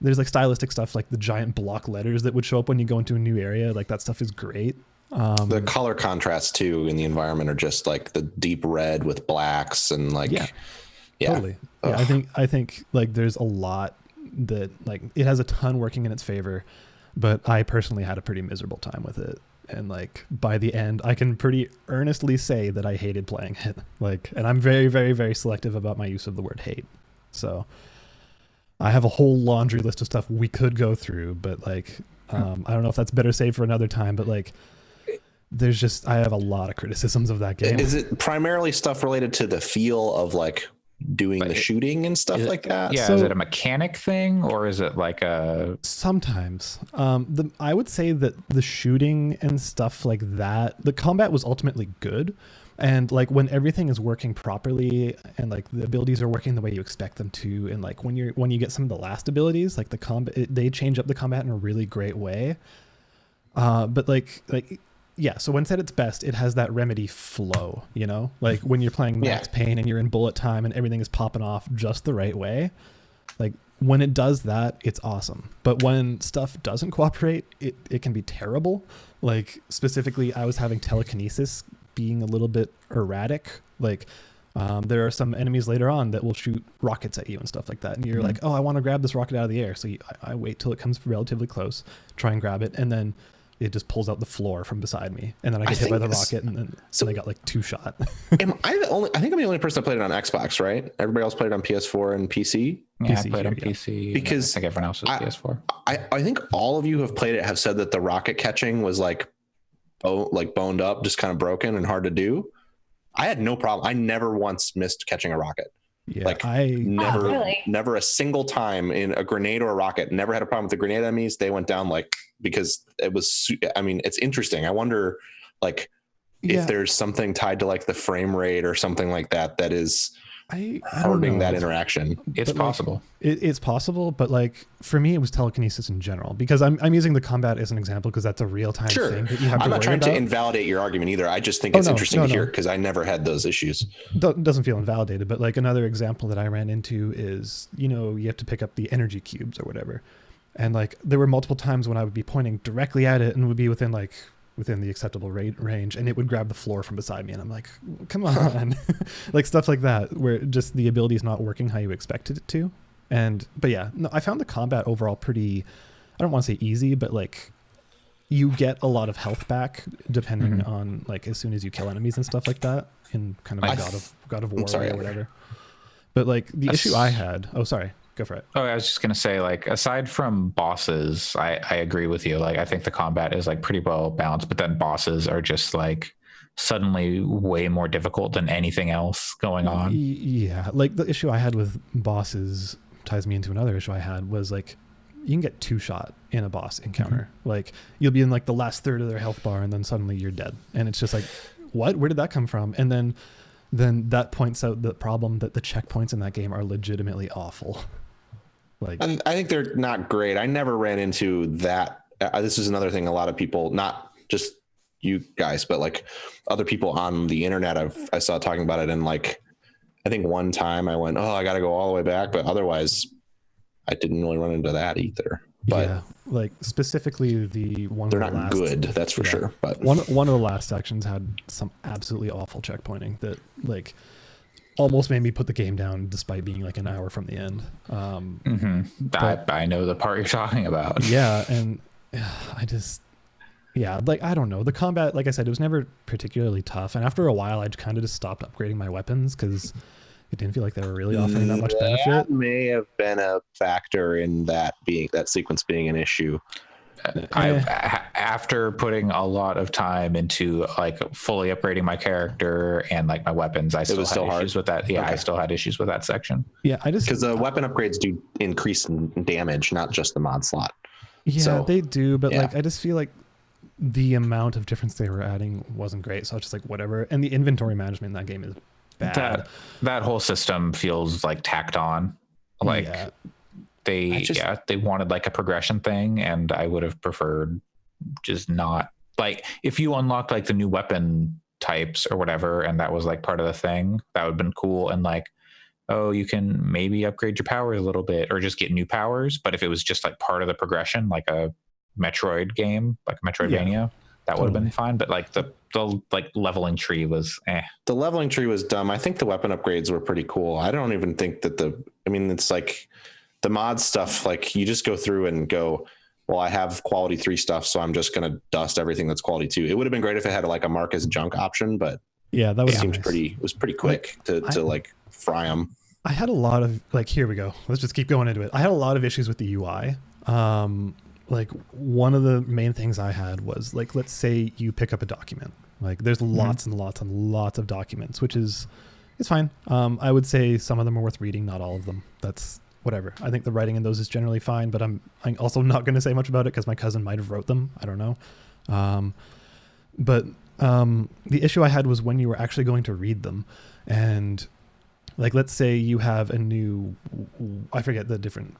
there's stylistic stuff the giant block letters that would show up when you go into a new area. That stuff is great. The color contrasts too in the environment are just the deep red with blacks and totally. Yeah, I think there's a lot that it has a ton working in its favor, but I personally had a pretty miserable time with it. And by the end, I can pretty earnestly say that I hated playing it. And I'm very, very, very selective about my use of the word hate. So I have a whole laundry list of stuff we could go through, but I don't know if that's better saved for another time, but I have a lot of criticisms of that game. Is it primarily stuff related to the feel of doing the shooting and stuff like that? Yeah. So, is it a mechanic thing or is it sometimes I would say that the shooting and stuff like that, the combat was ultimately good. And when everything is working properly and the abilities are working the way you expect them to, and when you get some of the last abilities, the combat, they change up the combat in a really great way. But yeah, so when it's at its best, it has that remedy flow, you know, like when you're playing Max Payne and you're in bullet time and everything is popping off just the right way. Like when it does that, it's awesome. But when stuff doesn't cooperate, it can be terrible. Like specifically, I was having telekinesis being a little bit erratic. Like there are some enemies later on that will shoot rockets at you and stuff like that. And you're like, oh, I want to grab this rocket out of the air. So I wait till it comes relatively close, try and grab it. And then it just pulls out the floor from beside me. And then I get hit by the rocket and then I got like 2 shot. I think I'm the only person that played it on Xbox, right? Everybody else played it on PS4 and PC. Yeah, I played on PC. Because I think everyone else was PS4. I think all of you who have played it have said that the rocket catching was like boned up, just kind of broken and hard to do. I had no problem. I never once missed catching a rocket. Yeah, like never a single time in a grenade or a rocket. Never had a problem with the grenade enemies. They went down because it was. I mean, it's interesting. I wonder, if there's something tied to like the frame rate or something like that that is hurting that interaction. It's possible. It's possible, but like for me, it was telekinesis in general because I'm using the combat as an example because that's a real time thing that you have to worry about. I'm not trying to invalidate your argument either. I just think it's interesting to hear because I never had those issues. Doesn't feel invalidated, but like another example that I ran into is, you have to pick up the energy cubes or whatever. And like there were multiple times when I would be pointing directly at it and would be within the acceptable range, and it would grab the floor from beside me, and I'm like, come on. Like stuff like that where just the ability is not working how you expected it to. But yeah, no, I found the combat overall pretty, I don't want to say easy, but like you get a lot of health back depending on like as soon as you kill enemies and stuff like that in kind of God of War or whatever. But like the issue I had, go for it. Oh, I was just gonna say, like, aside from bosses, I agree with you. Like, I think the combat is like pretty well balanced, but then bosses are just like suddenly way more difficult than anything else going on. Yeah, like the issue I had with bosses ties me into another issue I had was like you can get 2 shot in a boss encounter. Like you'll be in like the last third of their health bar and then suddenly you're dead, and it's just like, what? Where did that come from? And then that points out the problem that the checkpoints in that game are legitimately awful. Like, I think they're not great. I never ran into that. This is another thing a lot of people, not just you guys, but like other people on the internet I saw talking about it. And like, I think one time I went, I got to go all the way back. But otherwise, I didn't really run into that either. But yeah, like specifically the one. They're not good, that's for sure. But one of the last sections had some absolutely awful checkpointing that like almost made me put the game down despite being like an hour from the end. I know the part you're talking about. Yeah. And like, I don't know. The combat, like I said, it was never particularly tough. And after a while, I kind of just stopped upgrading my weapons because it didn't feel like they were really offering that much benefit. That may have been a factor in that sequence being an issue. After putting a lot of time into like fully upgrading my character and like my weapons, I still had issues with that. Yeah, okay. I still had issues with that section. Yeah, because the weapon upgrades do increase in damage, not just the mod slot. Yeah, they do, but like I just feel like the amount of difference they were adding wasn't great. So I was just like, whatever. And the inventory management in that game is bad. That whole system feels like tacked on. Like. Yeah. They wanted like a progression thing, and I would have preferred just not like if you unlocked like the new weapon types or whatever, and that was like part of the thing, that would have been cool. And like, you can maybe upgrade your powers a little bit or just get new powers. But if it was just like part of the progression, like a Metroid game, like a Metroidvania, that would have been fine. But like the like leveling tree was The leveling tree was dumb. I think the weapon upgrades were pretty cool. I don't even think that it's like the mod stuff, like you just go through and go, well, I have quality 3 stuff, so I'm just going to dust everything that's quality 2. It would have been great if it had like a mark as junk option, but yeah, that seemed pretty quick to like fry them. I had a lot of like, here we go. Let's just keep going into it. I had a lot of issues with the UI. Like one of the main things I had was like, let's say you pick up a document, like there's lots and lots and lots of documents, which is, it's fine. I would say some of them are worth reading, not all of them. That's whatever. I think the writing in those is generally fine, but I'm also not going to say much about it because my cousin might have wrote them. I don't know. But the issue I had was when you were actually going to read them, and like, let's say you have a new, I forget the different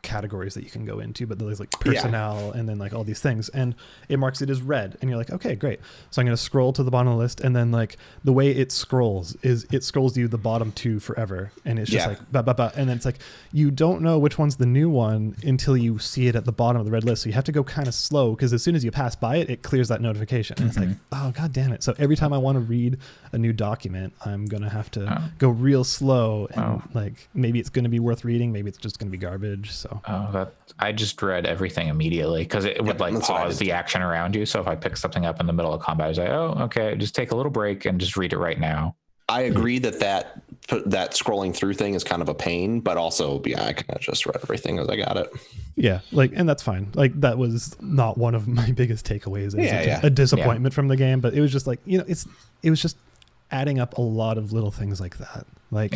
categories that you can go into, but there's like personnel and then like all these things, and it marks it as red, and you're like, okay, great. So I'm going to scroll to the bottom of the list, and then like the way it scrolls is it scrolls you the bottom 2 forever, and it's just like and then it's like you don't know which one's the new one until you see it at the bottom of the red list. So you have to go kind of slow, because as soon as you pass by it, it clears that notification. And it's like, oh god damn it. So every time I want to read a new document, I'm gonna have to go real slow, and like maybe it's gonna be worth reading, maybe it's just gonna be garbage. So I just read everything immediately, because it would like pause the action around you. So if I pick something up in the middle of combat, I was like, oh okay, just take a little break and just read it right now. I agree that scrolling through thing is kind of a pain, but also I kind of just read everything as I got it. Yeah, like, and that's fine. Like, that was not one of my biggest takeaways. A disappointment from the game, but it was just like, you know, it was just adding up a lot of little things like that. Like,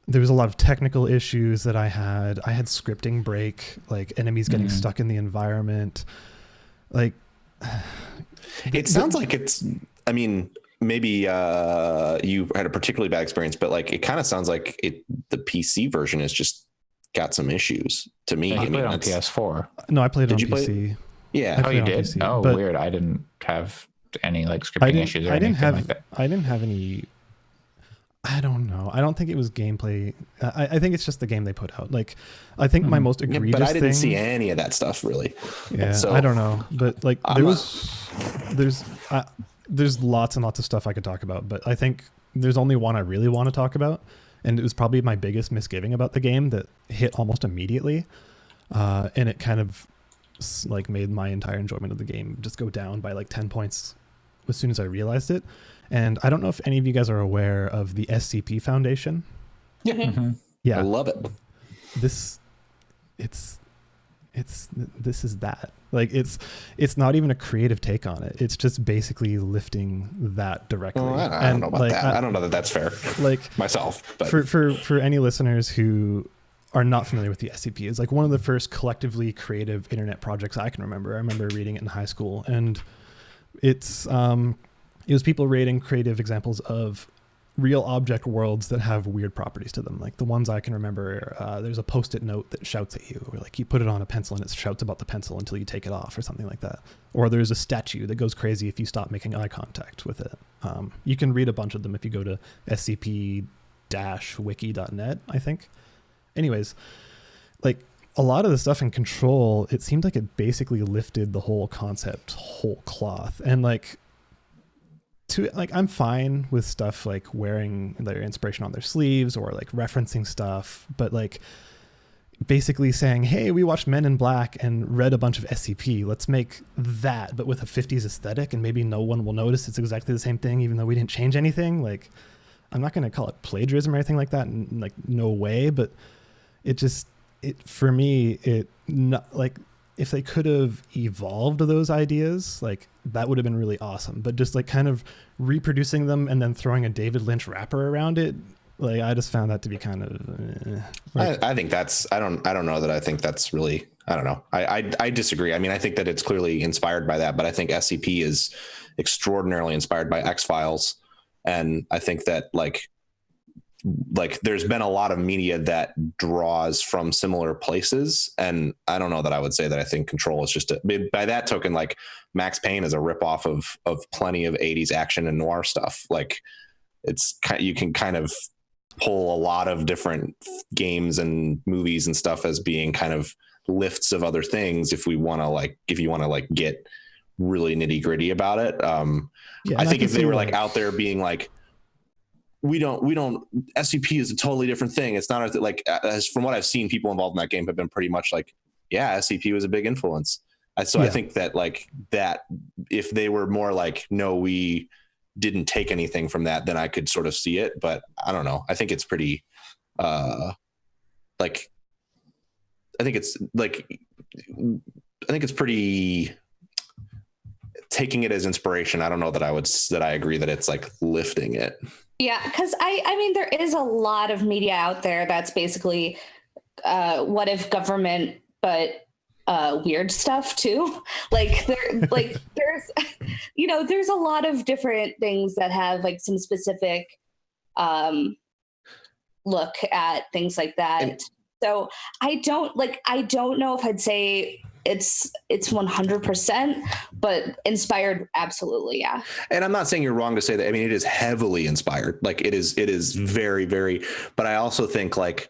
there was a lot of technical issues that I had. I had scripting break, like enemies getting stuck in the environment. Like, it sounds like it's, I mean, maybe you had a particularly bad experience, but like it kind of sounds like the PC version has just got some issues to me. I played on PS4. No, I played it on PC. Yeah. Oh, you did? PC, oh, weird. I didn't have any like scripting issues or anything like that. I didn't have any. I don't know. I don't think it was gameplay. I think it's just the game they put out. Like, I think my most egregious but I didn't see any of that stuff really. Yeah, so I don't know. But like, there's lots and lots of stuff I could talk about, but I think there's only one I really want to talk about, and it was probably my biggest misgiving about the game that hit almost immediately, and it kind of like made my entire enjoyment of the game just go down by like 10 points as soon as I realized it. And I don't know if any of you guys are aware of the SCP Foundation. Yeah, I love it. This is that. Like, it's not even a creative take on it. It's just basically lifting that directly. Well, I don't know about that. I don't know that that's fair. Like, myself, but for any listeners who are not familiar with the SCP, it's like one of the first collectively creative internet projects I can remember. I remember reading it in high school, and it was people rating creative examples of real object worlds that have weird properties to them. Like the ones I can remember, there's a post-it note that shouts at you, or like you put it on a pencil and it shouts about the pencil until you take it off, or something like that. Or there's a statue that goes crazy if you stop making eye contact with it. You can read a bunch of them if you go to scp-wiki.net, I think. Anyways, like a lot of the stuff in Control, it seemed like it basically lifted the whole concept whole cloth. And like, I'm fine with stuff like wearing their inspiration on their sleeves or like referencing stuff, but like basically saying, hey, we watched Men in Black and read a bunch of SCP, let's make that but with a 50s aesthetic, and maybe no one will notice it's exactly the same thing even though we didn't change anything. Like, I'm not going to call it plagiarism or anything like that, like no way, but for me, not like, if they could have evolved those ideas, like that would have been really awesome. But just like kind of reproducing them and then throwing a David Lynch wrapper around it, like I just found that to be kind of. I think that's. I don't know that I think that's really. I don't know. I disagree. I mean, I think that it's clearly inspired by that, but I think SCP is extraordinarily inspired by X-Files, and I think that like there's been a lot of media that draws from similar places, and I don't know that I would say that I think Control is just by that token, like Max Payne is a ripoff of plenty of 80s action and noir stuff. Like you can kind of pull a lot of different games and movies and stuff as being kind of lifts of other things if you want to get really nitty gritty about it. I think if they were like out there being like, we don't SCP is a totally different thing. It's not like, as from what I've seen, people involved in that game have been pretty much like, yeah, SCP was a big influence. I think that like that, if they were more like, no, we didn't take anything from that, then I could sort of see it. But I don't know. I think it's pretty, I think it's pretty taking it as inspiration. I don't know that I agree that it's like lifting it. Yeah, because I mean, there is a lot of media out there that's basically what if government, but weird stuff too. Like there's there's a lot of different things that have like some specific look at things like that. So I don't know if I'd say it's 100%, but inspired, absolutely, yeah. And I'm not saying you're wrong to say that. I mean, it is heavily inspired. Like it is very, very, but I also think like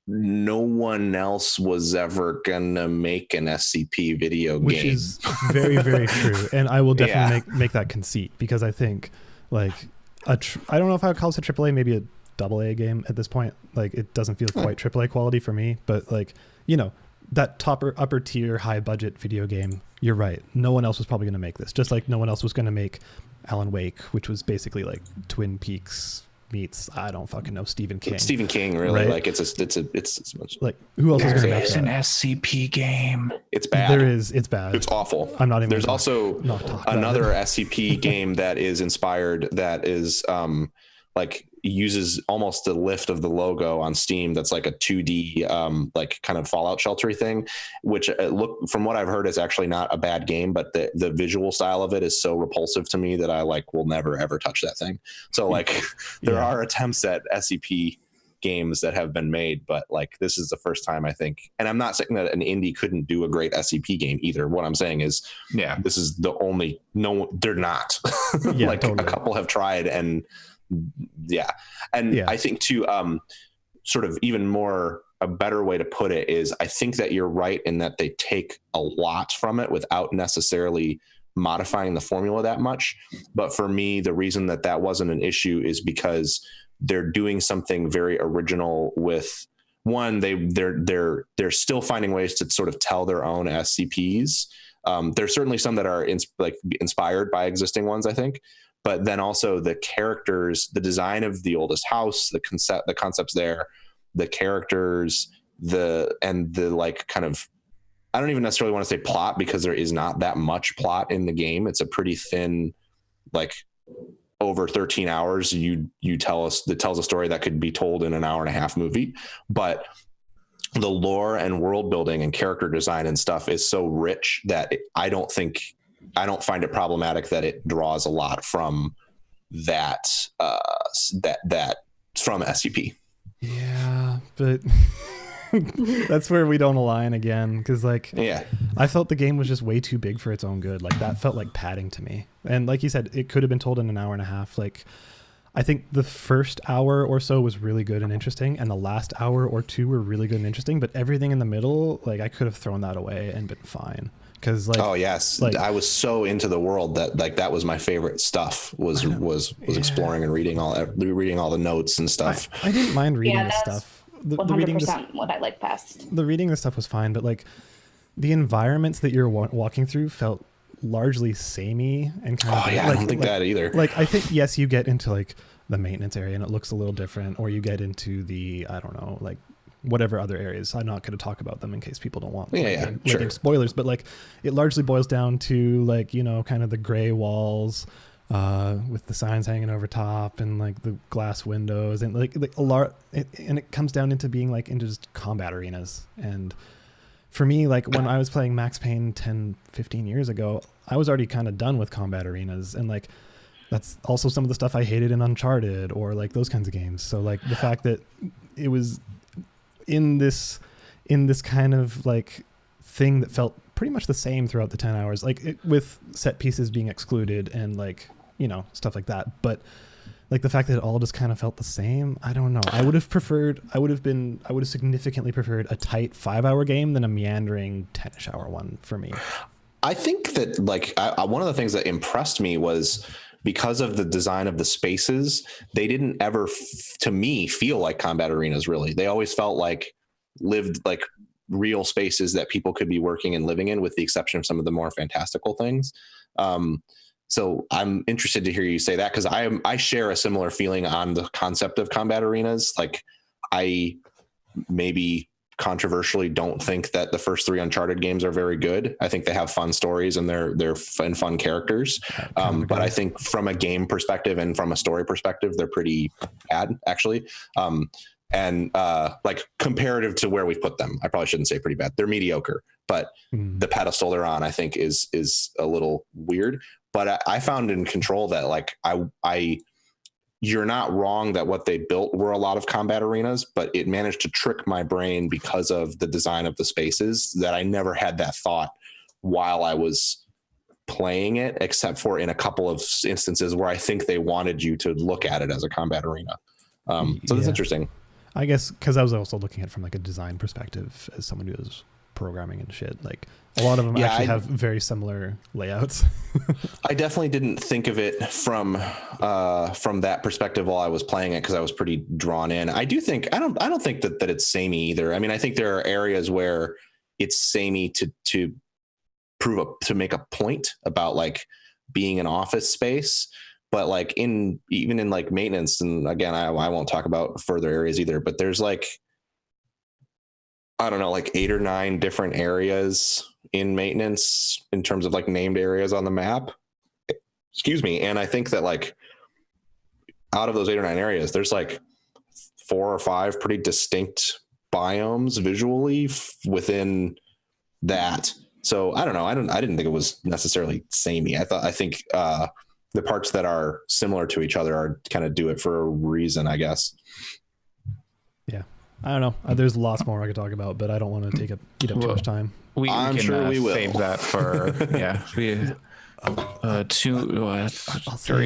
no one else was ever gonna make an SCP video game, which is very, very true. And I will definitely make that conceit, because I think like I don't know if I would call this a AAA, maybe a AA game at this point. Like it doesn't feel quite AAA quality for me, but like, you know, that upper tier, high budget video game, you're right. No one else was probably going to make this, just like no one else was going to make Alan Wake, which was basically like Twin Peaks meets, I don't fucking know, Stephen King, really, right? Like it's like who else is going to make an SCP game? It's bad. It's bad. It's awful. I'm not even. There's also another SCP game that is inspired, that is like uses almost the lift of the logo on Steam. That's like a 2D like kind of Fallout sheltery thing, which from what I've heard is actually not a bad game, but the visual style of it is so repulsive to me that I like will never ever touch that thing. So like there are attempts at SCP games that have been made, but like this is the first time I think, and I'm not saying that an indie couldn't do a great SCP game either. What I'm saying is this is the only, they're not. Like totally. A couple have tried, and I think too, sort of even more, a better way to put it is, I think that you're right in that they take a lot from it without necessarily modifying the formula that much. But for me, the reason that wasn't an issue is because they're doing something very original with one, they're still finding ways to sort of tell their own SCPs. There's certainly some that are inspired by existing ones, I think. But then also the characters, the design of the oldest house, the concepts there, the characters, the like kind of, I don't even necessarily want to say plot, because there is not that much plot in the game. It's a pretty thin, like over 13 hours. You tell us that tells a story that could be told in an hour and a half movie, but the lore and world building and character design and stuff is so rich that I don't find it problematic that it draws a lot from that from SCP. Yeah, but that's where we don't align again, because I felt the game was just way too big for its own good. Like that felt like padding to me. And like you said, it could have been told in an hour and a half. Like I think the first hour or so was really good and interesting, and the last hour or two were really good and interesting, but everything in the middle, like I could have thrown that away and been fine. Because I was so into the world that like that was my favorite stuff, was exploring and reading all the notes and stuff. I didn't mind reading the stuff. 100% what I like best. The reading the stuff was fine, but like the environments that you're walking through felt largely samey and kind of. I don't think that either. Like I think yes, you get into like the maintenance area and it looks a little different, or you get into the like whatever other areas. I'm not going to talk about them in case people don't want game spoilers, but like it largely boils down to like, you know, kind of the gray walls with the signs hanging over top and like the glass windows and like a lot, and it comes down into being like into just combat arenas. And for me, like when I was playing Max Payne 10-15 years ago, I was already kind of done with combat arenas, and like that's also some of the stuff I hated in Uncharted or like those kinds of games. So like the fact that it was in this kind of like thing that felt pretty much the same throughout the 10 hours, like with set pieces being excluded and like, you know, stuff like that. But like the fact that it all just kind of felt the same, I don't know. I would have significantly preferred a tight 5-hour game than a meandering 10-ish hour one for me. I think that like one of the things that impressed me was, because of the design of the spaces, they didn't ever, to me, feel like combat arenas, really. They always felt like lived like real spaces that people could be working and living in, with the exception of some of the more fantastical things. So I'm interested to hear you say that, because I share a similar feeling on the concept of combat arenas. Like I maybe controversially don't think that the first 3 Uncharted games are very good. I think they have fun stories and they're fun characters. But I think from a game perspective and from a story perspective, they're pretty bad, actually. And like comparative to where we've put them, I probably shouldn't say pretty bad. They're mediocre, but the pedestal they're on, I think is a little weird. But I found in Control that like you're not wrong that what they built were a lot of combat arenas, but it managed to trick my brain because of the design of the spaces that I never had that thought while I was playing it, except for in a couple of instances where I think they wanted you to look at it as a combat arena. So that's interesting. I guess because I was also looking at it from like a design perspective as someone who is programming and shit. Like a lot of them actually have very similar layouts. I definitely didn't think of it from that perspective while I was playing it, because I was pretty drawn in. I don't think that it's samey either. I mean, I think there are areas where it's samey to make a point about like being an office space. But like even in like maintenance, and again, I won't talk about further areas either, but there's like, I don't know, like 8 or 9 different areas in maintenance in terms of like named areas on the map. Excuse me. And I think that like out of those 8 or 9 areas, there's like 4 or 5 pretty distinct biomes visually within that. So I don't know. I didn't think it was necessarily samey. I think the parts that are similar to each other are kind of do it for a reason, I guess. Yeah. I don't know. There's lots more I could talk about, but I don't want to eat up too much time. I'm sure we will save that for 3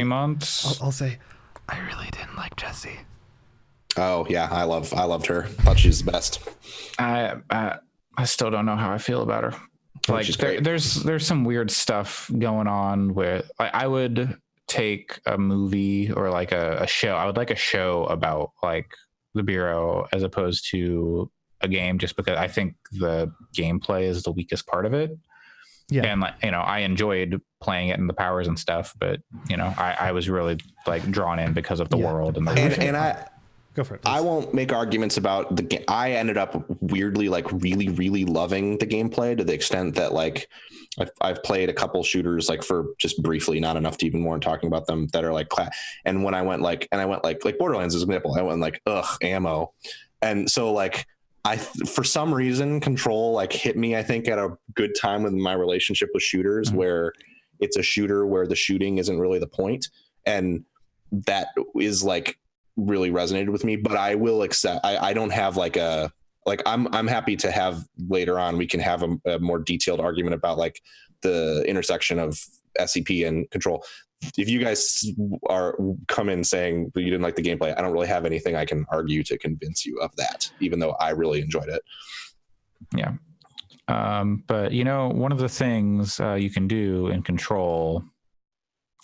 months. I'll say I really didn't like Jessie. Oh yeah, I loved her. Thought she was the best. I still don't know how I feel about her. Like there's some weird stuff going on where I would take a movie or like a show. I would like a show about like the Bureau as opposed to a game, just because I think the gameplay is the weakest part of it. Yeah. And like, I enjoyed playing it and the powers and stuff, but I was really like drawn in because of the world and the and I go for it. Please. I won't make arguments about the game. I ended up weirdly like really, really loving the gameplay to the extent that like I've played a couple shooters like for just briefly, not enough to even warrant talking about them, that are like and when I went like Borderlands as an example, I went like ammo, and so like for some reason Control like hit me, I think, at a good time with my relationship with shooters, where it's a shooter where the shooting isn't really the point, and that is like really resonated with me. But I will accept I don't have like I'm happy to have later on, we can have a more detailed argument about like the intersection of SCP and Control. If you guys come in saying you didn't like the gameplay, I don't really have anything I can argue to convince you of that, even though I really enjoyed it. Yeah. But one of the things you can do in Control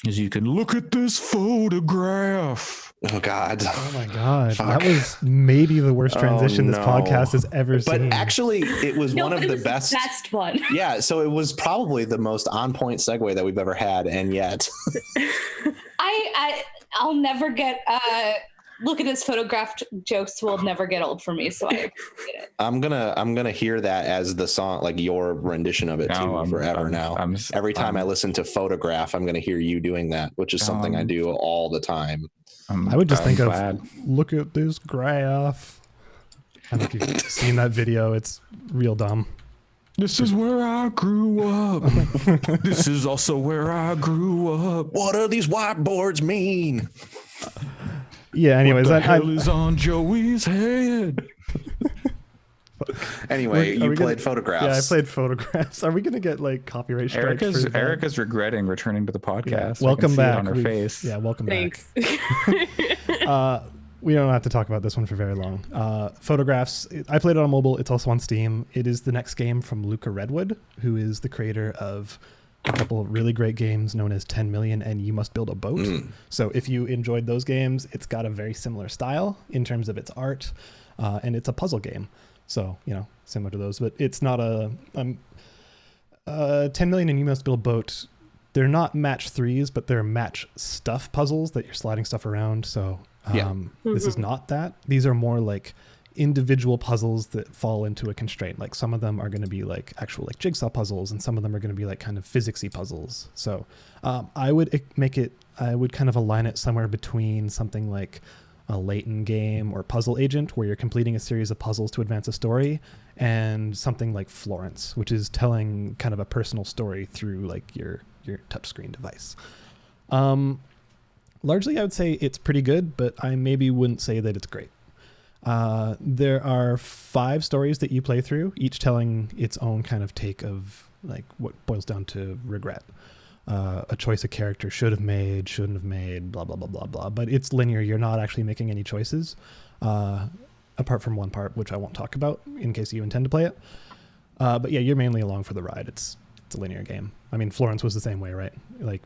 is you can look at this photograph. Oh God. Oh my God. Fuck. That was maybe the worst transition this podcast has ever seen. But actually it was one of the best. The best one. Yeah. So it was probably the most on point segue that we've ever had. And yet I'll never get look at this photograph jokes will never get old for me. So I appreciate it. I'm gonna hear that as the song, like your rendition of it forever now. Every time I listen to Photograph, I'm gonna hear you doing that, which is something I do all the time. I would just think of look at this graph. I don't know if you've seen that video. It's real dumb. This is where I grew up. This is also where I grew up. What do these whiteboards mean? Yeah, anyways, what the hell is on Joey's head? Anyway, you played Photographs. Yeah, I played Photographs. Are we going to get like copyright strikes? Erica's regretting returning to the podcast. Yeah. Welcome back. On her face. Yeah, welcome Thanks. back. We don't have to talk about this one for very long. Photographs, I played it on mobile. It's also on Steam. It is the next game from Luca Redwood, who is the creator of a couple of really great games known as 10 Million and You Must Build a Boat. So if you enjoyed those games, it's got a very similar style in terms of its art, and it's a puzzle game. So, similar to those, but it's not 10 Million and You Must Build a Boat. They're not match 3s, but they're match stuff puzzles that you're sliding stuff around. So this is not that. These are more like individual puzzles that fall into a constraint. Like some of them are going to be like actual like jigsaw puzzles, and some of them are going to be like kind of physicsy puzzles. So I would kind of align it somewhere between something like a Layton game or Puzzle Agent, where you're completing a series of puzzles to advance a story, and something like Florence, which is telling kind of a personal story through like your touchscreen device. Largely, I would say it's pretty good, but I maybe wouldn't say that it's great. There are 5 stories that you play through, each telling its own kind of take of like what boils down to regret. A choice a character should have made, shouldn't have made, blah, blah, blah, blah, blah. But it's linear. You're not actually making any choices, apart from one part, which I won't talk about in case you intend to play it. But yeah, you're mainly along for the ride. It's a linear game. I mean, Florence was the same way, right? Like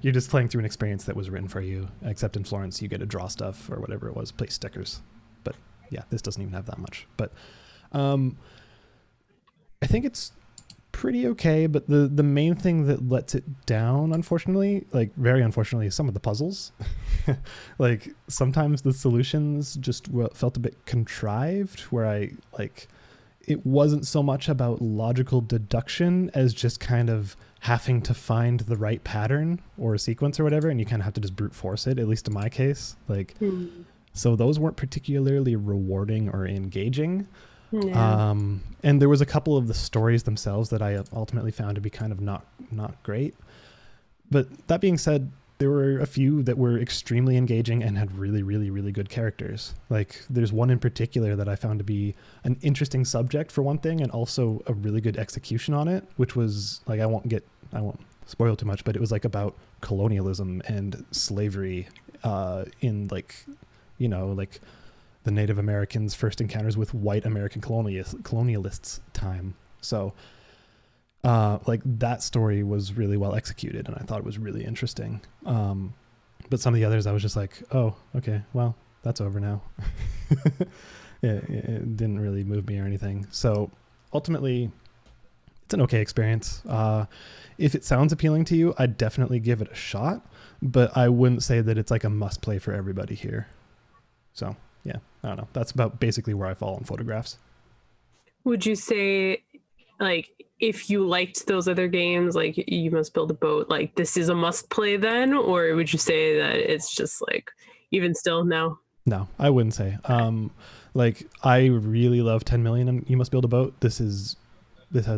you're just playing through an experience that was written for you, except in Florence, you get to draw stuff or whatever it was, place stickers. But yeah, this doesn't even have that much. But I think it's pretty okay. But the main thing that lets it down, unfortunately, like very unfortunately, is some of the puzzles. Like sometimes the solutions just felt a bit contrived, where it wasn't so much about logical deduction as just kind of having to find the right pattern or a sequence or whatever, and you kind of have to just brute force it, at least in my case. So those weren't particularly rewarding or engaging. Yeah. And there was a couple of the stories themselves that I ultimately found to be kind of not great. But that being said, there were a few that were extremely engaging and had really, really, really good characters. Like there's one in particular that I found to be an interesting subject for one thing, and also a really good execution on it, which was like, I won't spoil too much, but it was like about colonialism and slavery in like the Native Americans' first encounters with white American colonialists time. So like that story was really well executed, and I thought it was really interesting. But some of the others I was just like, oh, okay, well, that's over now. It didn't really move me or anything. So ultimately, it's an okay experience. If it sounds appealing to you, I'd definitely give it a shot, but I wouldn't say that it's like a must play for everybody here. So yeah, I don't know. That's about basically where I fall on photographs. Would you say, like, if you liked those other games, like You Must Build a Boat, like this is a must play then? Or would you say that it's just like, even still, no? No, I wouldn't say. Like I really love 10 Million and You Must Build a Boat. This has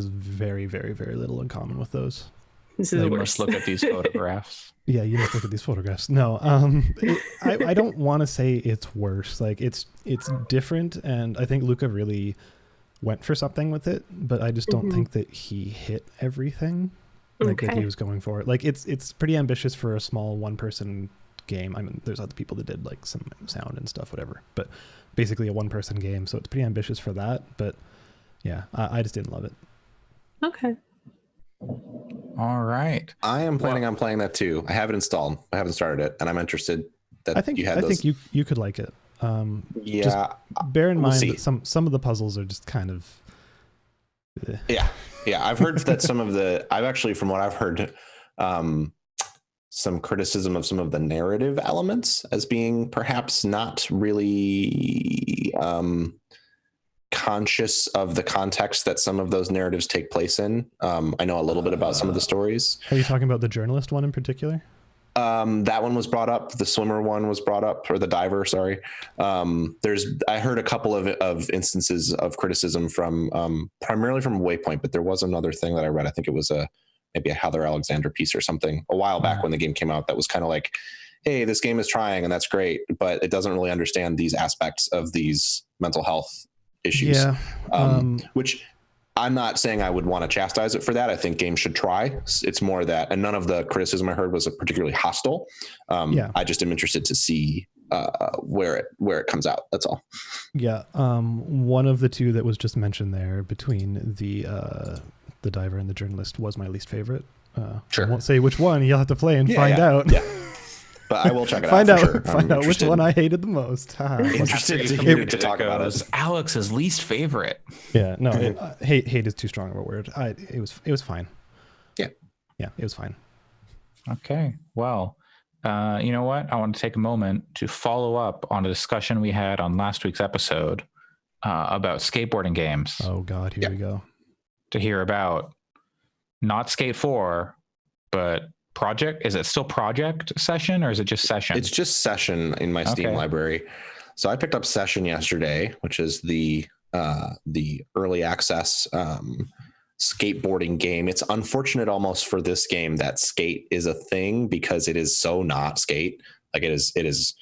very, very, very little in common with those. This is you must look at these photographs. Yeah, you must look at these photographs. No, I don't want to say it's worse. Like it's different, and I think Luca really went for something with it, but I just don't think that he hit everything that he was going for. Like it's pretty ambitious for a small one-person game. I mean, there's other people that did like some sound and stuff, whatever, but basically a one-person game, so it's pretty ambitious for that. But yeah, I just didn't love it. Okay. All right. I am planning on playing that too. I have it installed. I haven't started it, and I'm interested that I think you could like it. Yeah. Just bear in mind that some of the puzzles are just kind of. Yeah. I've heard that I've actually, from what I've heard, some criticism of some of the narrative elements as being perhaps not really conscious of the context that some of those narratives take place in. I know a little bit about some of the stories. Are you talking about the journalist one in particular? That one was brought up. The swimmer one was brought up, or the diver. Sorry. I heard a couple of instances of criticism from primarily from Waypoint, but there was another thing that I read. I think it was maybe a Heather Alexander piece or something a while back when the game came out. That was kind of like, hey, this game is trying and that's great, but it doesn't really understand these aspects of these mental health issues. Yeah. Which I'm not saying I would want to chastise it for that. I think games should try. It's more that, and none of the criticism I heard was particularly hostile. I just am interested to see where it comes out. That's all. Yeah. One of the two that was just mentioned there between the diver and the journalist was my least favorite. Sure. I won't say which one. You'll have to play and find out. Yeah. But I will check it out. Find out which one I hated the most. Interested to talk about it. Alex's least favorite. Yeah, no, hate is too strong of a word. It was fine. Yeah, it was fine. Okay, well, you know what? I want to take a moment to follow up on a discussion we had on last week's episode about skateboarding games. Oh God, here we go. To hear about not Skate 4, but Project. Is it still Project Session or is it just Session? It's just Session in my Steam library. So I picked up Session yesterday, which is the early access skateboarding game. It's unfortunate almost for this game that skate is a thing, because it is so not skate. Like it is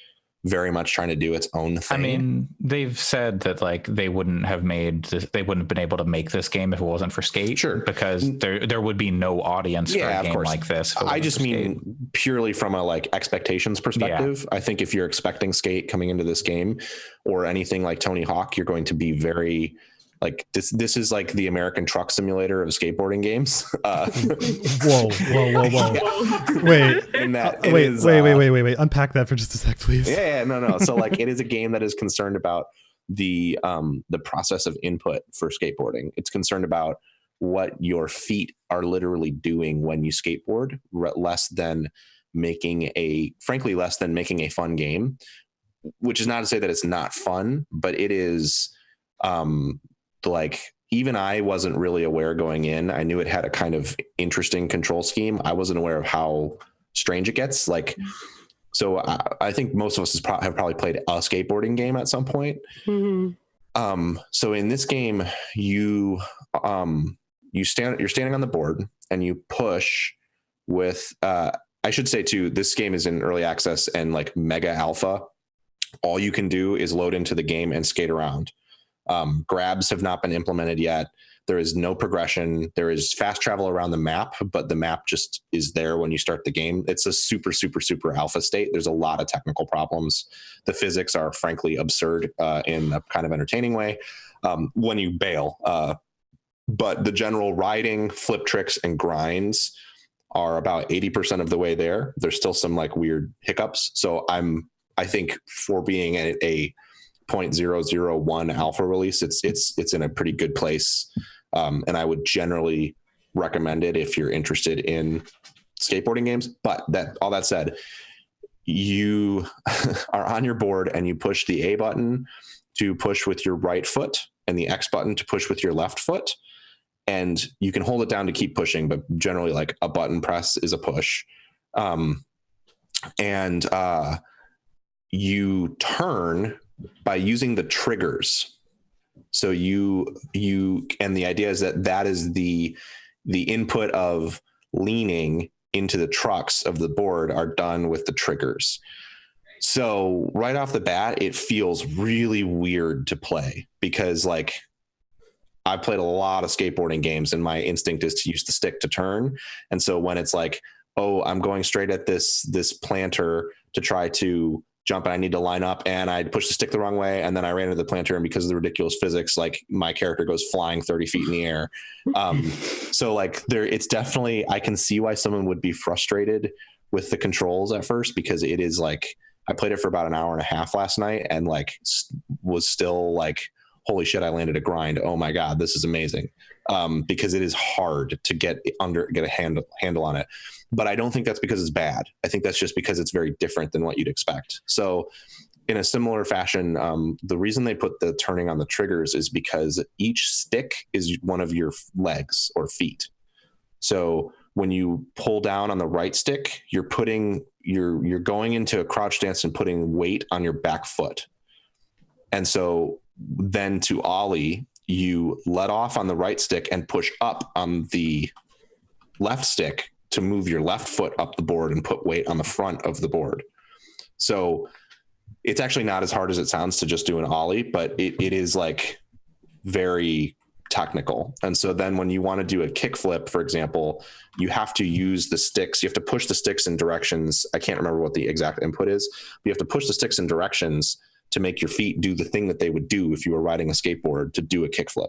very much trying to do its own thing. I mean, they've said that like they wouldn't have been able to make this game if it wasn't for skate. Sure. Because there would be no audience for a game like this. I just mean purely from a like expectations perspective. Yeah. I think if you're expecting skate coming into this game or anything like Tony Hawk, you're going to be very like this is like the American Truck Simulator of skateboarding games. Whoa. Wait. Unpack that for just a sec, please. Yeah, no. So like it is a game that is concerned about the process of input for skateboarding. It's concerned about what your feet are literally doing when you skateboard, less than making a fun game, which is not to say that it's not fun, but it is like even I wasn't really aware going in. I knew it had a kind of interesting control scheme. I wasn't aware of how strange it gets. Like, so I think most of us have probably played a skateboarding game at some point. Mm-hmm. So in this game, you're standing on the board and you push with, I should say too, this game is in early access and like mega alpha. All you can do is load into the game and skate around. Grabs have not been implemented yet. There is no progression. There is fast travel around the map, but the map just is there when you start the game. It's a super, super, super alpha state. There's a lot of technical problems. The physics are frankly absurd in a kind of entertaining way when you bail. But the general riding, flip tricks, and grinds are about 80% of the way there. There's still some like weird hiccups. So I think for being a 0.001 alpha release, it's in a pretty good place, and I would generally recommend it if you're interested in skateboarding games. But all that said, you are on your board and you push the A button to push with your right foot and the X button to push with your left foot, and you can hold it down to keep pushing, but generally like a button press is a push. And you turn by using the triggers. So you and the idea is that is the input of leaning into the trucks of the board are done with the triggers. So right off the bat, it feels really weird to play because like I've played a lot of skateboarding games and my instinct is to use the stick to turn. And so when it's like, oh, I'm going straight at this planter to try to jump and I need to line up and I push the stick the wrong way and then I ran into the planter, and because of the ridiculous physics, like my character goes flying 30 feet in the air. So like it's definitely, I can see why someone would be frustrated with the controls at first, because it is like, I played it for about an hour and a half last night and like was still like, holy shit, I landed a grind. Oh my God, this is amazing. Because it is hard to get a handle on it. But I don't think that's because it's bad. I think that's just because it's very different than what you'd expect. So in a similar fashion, the reason they put the turning on the triggers is because each stick is one of your legs or feet. So when you pull down on the right stick, you're going into a crouch stance and putting weight on your back foot. And so then to ollie, you let off on the right stick and push up on the left stick to move your left foot up the board and put weight on the front of the board. So it's actually not as hard as it sounds to just do an ollie, but it is like very technical. And so then when you want to do a kickflip, for example, you have to use the sticks. You have to push the sticks in directions. I can't remember what the exact input is, but you have to push the sticks in directions to make your feet do the thing that they would do if you were riding a skateboard to do a kickflip.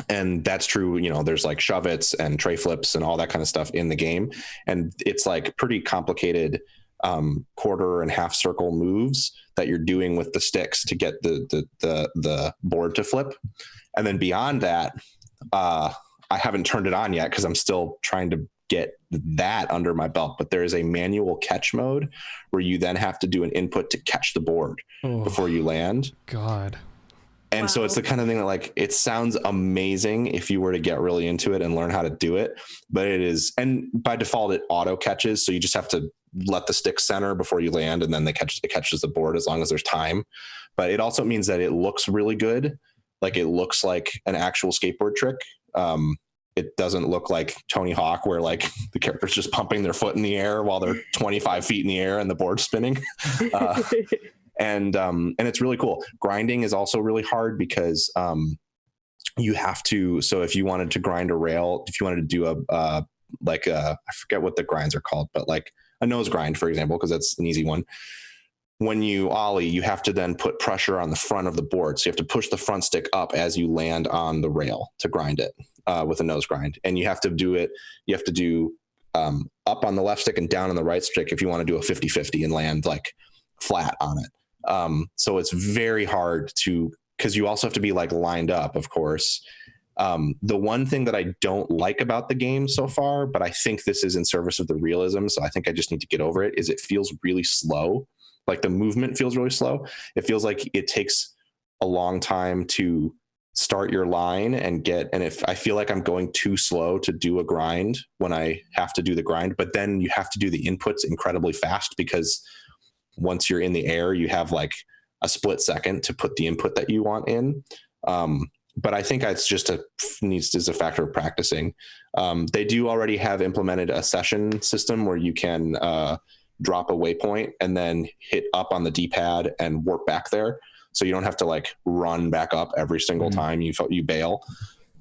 And that's true, there's like shove-its and tray flips and all that kind of stuff in the game. And it's like pretty complicated quarter and half circle moves that you're doing with the sticks to get the board to flip. And then beyond that, I haven't turned it on yet because I'm still trying to get that under my belt, but there is a manual catch mode where you then have to do an input to catch the board before you land. God. And so it's the kind of thing that like, it sounds amazing if you were to get really into it and learn how to do it, but it is, and by default it auto catches. So you just have to let the stick center before you land, and then it catches the board as long as there's time. But it also means that it looks really good. Like it looks like an actual skateboard trick. It doesn't look like Tony Hawk, where like the character's just pumping their foot in the air while they're 25 feet in the air and the board's spinning. And it's really cool. Grinding is also really hard because you have to. So if you wanted to grind a rail, if you wanted to do I forget what the grinds are called, but like a nose grind, for example, because that's an easy one. When you ollie, you have to then put pressure on the front of the board. So you have to push the front stick up as you land on the rail to grind it with a nose grind. And you have to do it. You have to do up on the left stick and down on the right stick if you want to do a 50-50 and land like flat on it. So it's very hard to, because you also have to be like lined up, of course. The one thing that I don't like about the game so far, but I think this is in service of the realism, so I think I just need to get over it, is it feels really slow. Like the movement feels really slow. It feels like it takes a long time to start your line and if I feel like I'm going too slow to do a grind when I have to do the grind, but then you have to do the inputs incredibly fast because once you're in the air, you have like a split second to put the input that you want in. But I think it's just is a factor of practicing. They do already have implemented a session system where you can drop a waypoint and then hit up on the D-pad and warp back there. So you don't have to like run back up every single time you bail.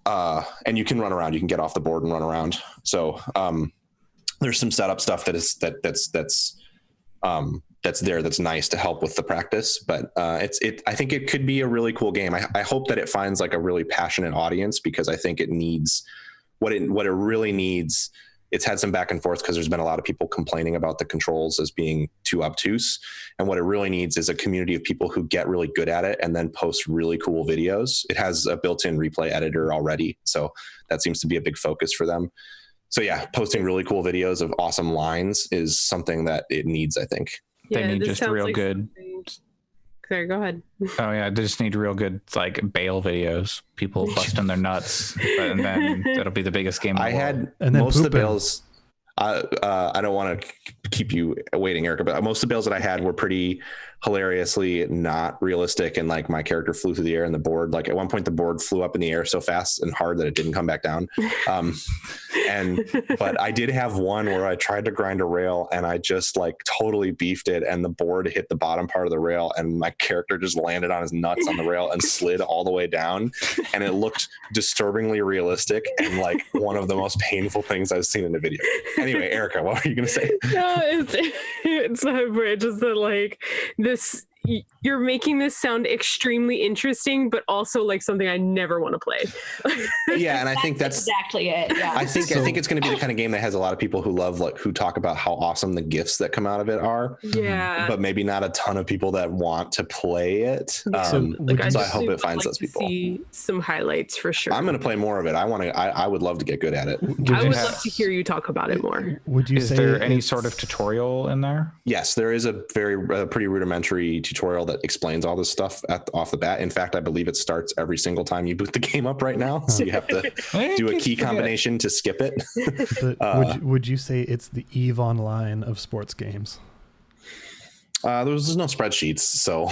And you can run around, you can get off the board and run around. So there's some setup stuff that's there that's nice to help with the practice, but I think it could be a really cool game. I hope that it finds like a really passionate audience, because I think it needs what it really needs. It's had some back and forth because there's been a lot of people complaining about the controls as being too obtuse. And what it really needs is a community of people who get really good at it and then post really cool videos. It has a built-in replay editor already, so that seems to be a big focus for them. So yeah, posting really cool videos of awesome lines is something that it needs, I think. Yeah, they need just real like good. Sorry, go ahead. Oh yeah, they just need real good like bail videos. People busting their nuts, and then that'll be the biggest game. I had most of the bails. I don't want to keep you waiting, Erica, but most of the bails that I had were pretty hilariously not realistic, and like my character flew through the air and the board, like at one point the board flew up in the air so fast and hard that it didn't come back down. But I did have one where I tried to grind a rail and I just like totally beefed it, and the board hit the bottom part of the rail and my character just landed on his nuts on the rail and slid all the way down, and it looked disturbingly realistic and like one of the most painful things I've seen in a video. Anyway, Erica, what were you gonna say? No, it's not great. Just that like this, you're making this sound extremely interesting, but also like something I never want to play. Yeah, and I think that's exactly it. Yeah, I think it's going to be the kind of game that has a lot of people who love, like, who talk about how awesome the gifts that come out of it are. Yeah, but maybe not a ton of people that want to play it. So I hope it finds those people. See some highlights for sure. I'm going to play more of it. I would love to get good at it. I would love to hear you talk about it more. Is there any sort of tutorial in there? Yes, there is a pretty rudimentary tutorial that explains all this stuff off the bat. In fact, I believe it starts every single time you boot the game up right now, so you have to do a key combination to skip it. But would you say it's the EVE Online of sports games? There's no spreadsheets, so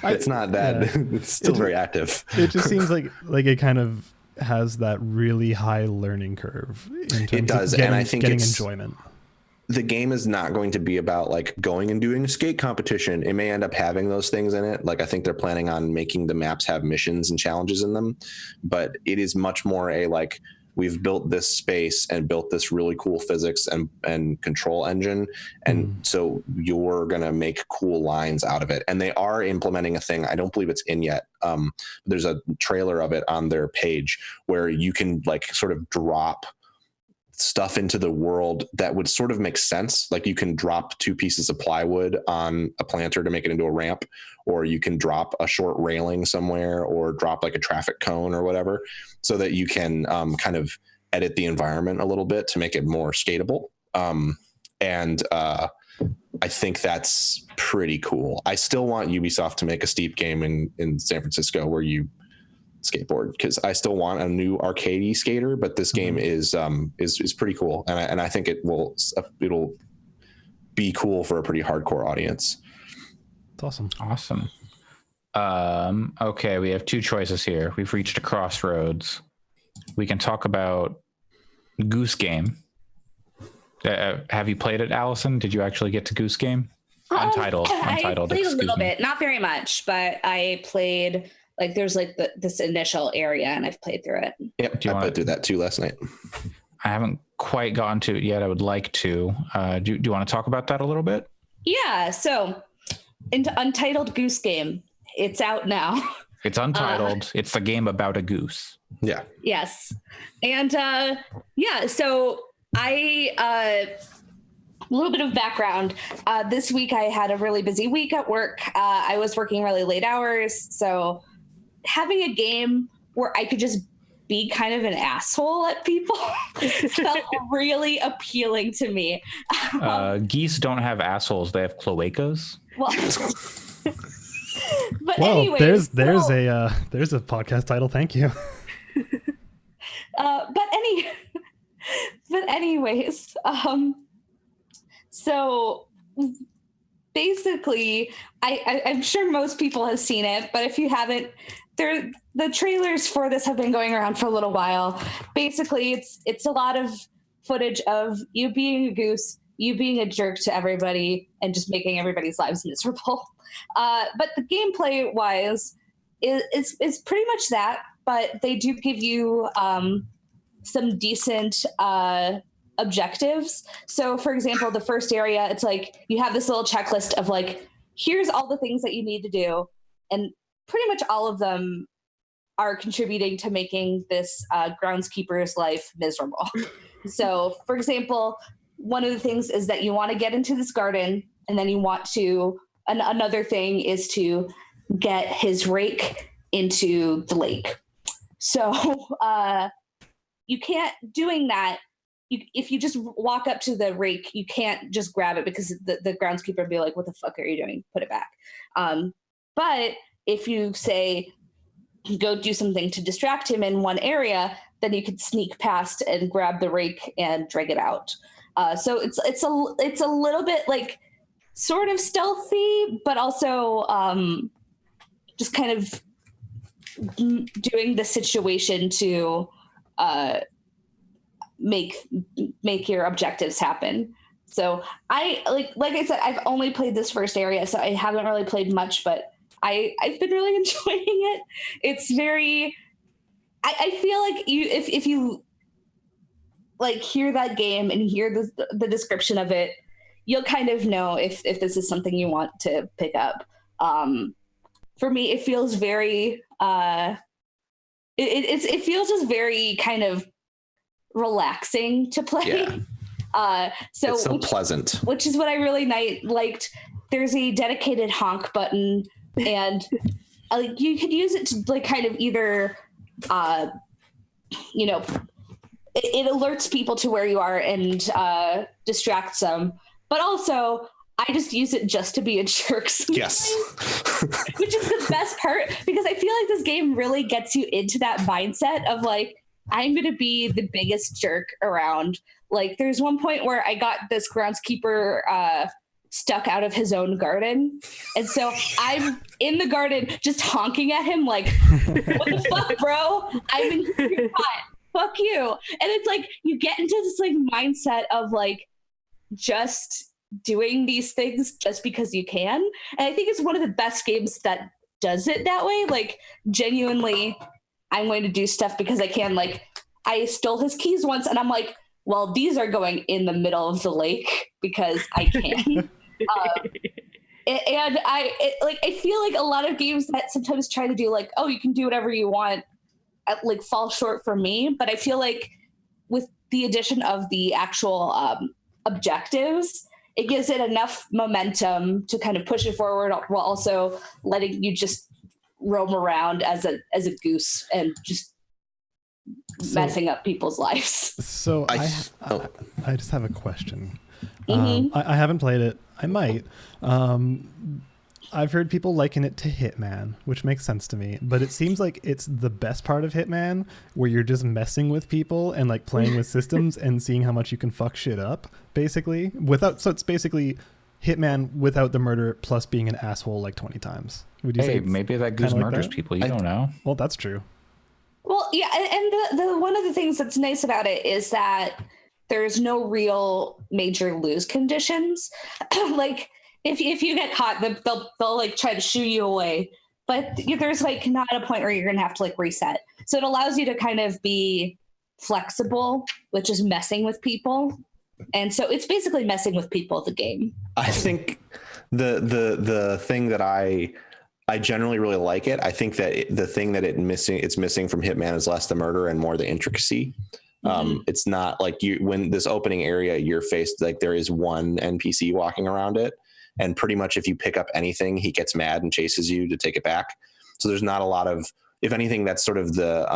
it's not that. Yeah. It's still very active. It just seems like it kind of has that really high learning curve in terms of getting, and I think getting enjoyment. The game is not going to be about like going and doing a skate competition. It may end up having those things in it. Like I think they're planning on making the maps have missions and challenges in them, but it is much more a like, we've built this space and built this really cool physics and control engine. And so you're going to make cool lines out of it. And they are implementing a thing. I don't believe it's in yet. There's a trailer of it on their page where you can like sort of drop stuff into the world that would sort of make sense. Like you can drop 2 pieces of plywood on a planter to make it into a ramp, or you can drop a short railing somewhere, or drop like a traffic cone or whatever, so that you can kind of edit the environment a little bit to make it more skatable. I think that's pretty cool. I still want Ubisoft to make a Steep game in San Francisco where you skateboard, because I still want a new arcadey skater, but this game is pretty cool, and I think it'll be cool for a pretty hardcore audience. It's awesome. Okay, we have 2 choices here. We've reached a crossroads. we can talk about Goose Game. Have you played it, Allison? Did you actually get to Goose Game? Untitled. I played a little bit, not very much, but I played like there's like this initial area, and I've played through it. Yep, I played through that too last night. I haven't quite gotten to it yet. I would like to. Do you want to talk about that a little bit? Yeah. So, into Untitled Goose Game. It's out now. It's Untitled. It's a game about a goose. Yeah. Yes. And so a little bit of background. This week I had a really busy week at work. I was working really late hours. So having a game where I could just be kind of an asshole at people felt really appealing to me. Geese don't have assholes. They have cloacas. Well, but well, anyways, there's a podcast title. Thank you. But anyways, so basically, I'm sure most people have seen it, but if you haven't, the trailers for this have been going around for a little while. Basically, it's a lot of footage of you being a goose, you being a jerk to everybody, and just making everybody's lives miserable. But the gameplay wise is pretty much that, but they do give you some decent objectives. So for example, the first area, it's like you have this little checklist of like, here's all the things that you need to do. And pretty much all of them are contributing to making this groundskeeper's life miserable. So for example, one of the things is that you want to get into this garden, and then you want to, another thing is to get his rake into the lake. So you can't, doing that, if you just walk up to the rake, you can't just grab it because the groundskeeper would be like, what the fuck are you doing? Put it back. But if you say, go do something to distract him in one area, then you could sneak past and grab the rake and drag it out. So it's a little bit like sort of stealthy, but also just kind of doing the situation to make your objectives happen. So I like I said, I've only played this first area, so I haven't really played much, but I've been really enjoying it. It's very, I feel like if you like hear that game and hear the description of it, you'll kind of know if this is something you want to pick up. For me, it feels very it feels just very kind of relaxing to play. Yeah. So it's so pleasant, which is what I really liked. There's a dedicated honk button, and like you could use it to like kind of either it alerts people to where you are and distracts them, but also I just use it just to be a jerk sometimes. Yes. Which is the best part, because I feel like this game really gets you into that mindset of like, I'm going to be the biggest jerk around. Like there's one point where I got this groundskeeper stuck out of his own garden. And so I'm in the garden just honking at him like, what the fuck, bro? I'm in your pot. Fuck you. And it's like, you get into this like mindset of like, just doing these things just because you can. And I think it's one of the best games that does it that way. Like genuinely, I'm going to do stuff because I can. Like I stole his keys once and I'm like, well, these are going in the middle of the lake because I can. And I feel like a lot of games that sometimes try to do like, oh, you can do whatever you want, like fall short for me. But I feel like with the addition of the actual objectives, it gives it enough momentum to kind of push it forward while also letting you just roam around as a goose and just messing up people's lives. So I just have a question. I haven't played it. I might. I've heard people liken it to Hitman, which makes sense to me, but it seems like it's the best part of Hitman where you're just messing with people and like playing with systems and seeing how much you can fuck shit up, basically. So it's basically Hitman without the murder plus being an asshole like 20 times. Would you say maybe that goose murders people. You don't know. Well, that's true. Well, yeah, and the one of the things that's nice about it is that there's no real major lose conditions. Like if you get caught, they'll like try to shoo you away, but there's like not a point where you're gonna have to like reset. So it allows you to kind of be flexible, which is messing with people. And so it's basically messing with people, the game. I think the thing that I generally really like it. I think that the thing that it's missing from Hitman is less the murder and more the intricacy. It's not like when this opening area, you're faced, like there is one NPC walking around it. And pretty much if you pick up anything, he gets mad and chases you to take it back. So there's not a lot of, if anything, that's sort of the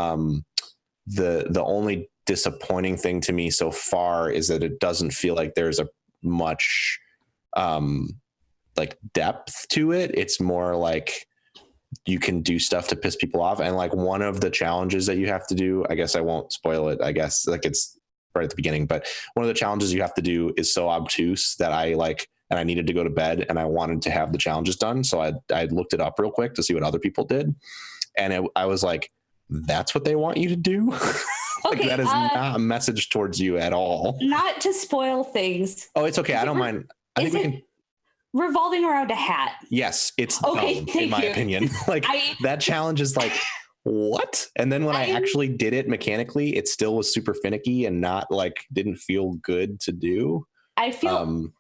only disappointing thing to me so far is that it doesn't feel like there's a much like depth to it. It's more like you can do stuff to piss people off. And like one of the challenges that you have to do, I guess I won't spoil it, I guess like it's right at the beginning, but one of the challenges you have to do is so obtuse that and I needed to go to bed and I wanted to have the challenges done. So I looked it up real quick to see what other people did. And I was like, that's what they want you to do? Like Okay, that is not a message towards you at all. Not to spoil things. Oh, it's okay. I don't mind. I think we can. Revolving around a hat. Yes, it's okay, dumb, in my opinion. Like that challenge is like, what? And then when I actually did it mechanically, it still was super finicky and not like didn't feel good to do. I feel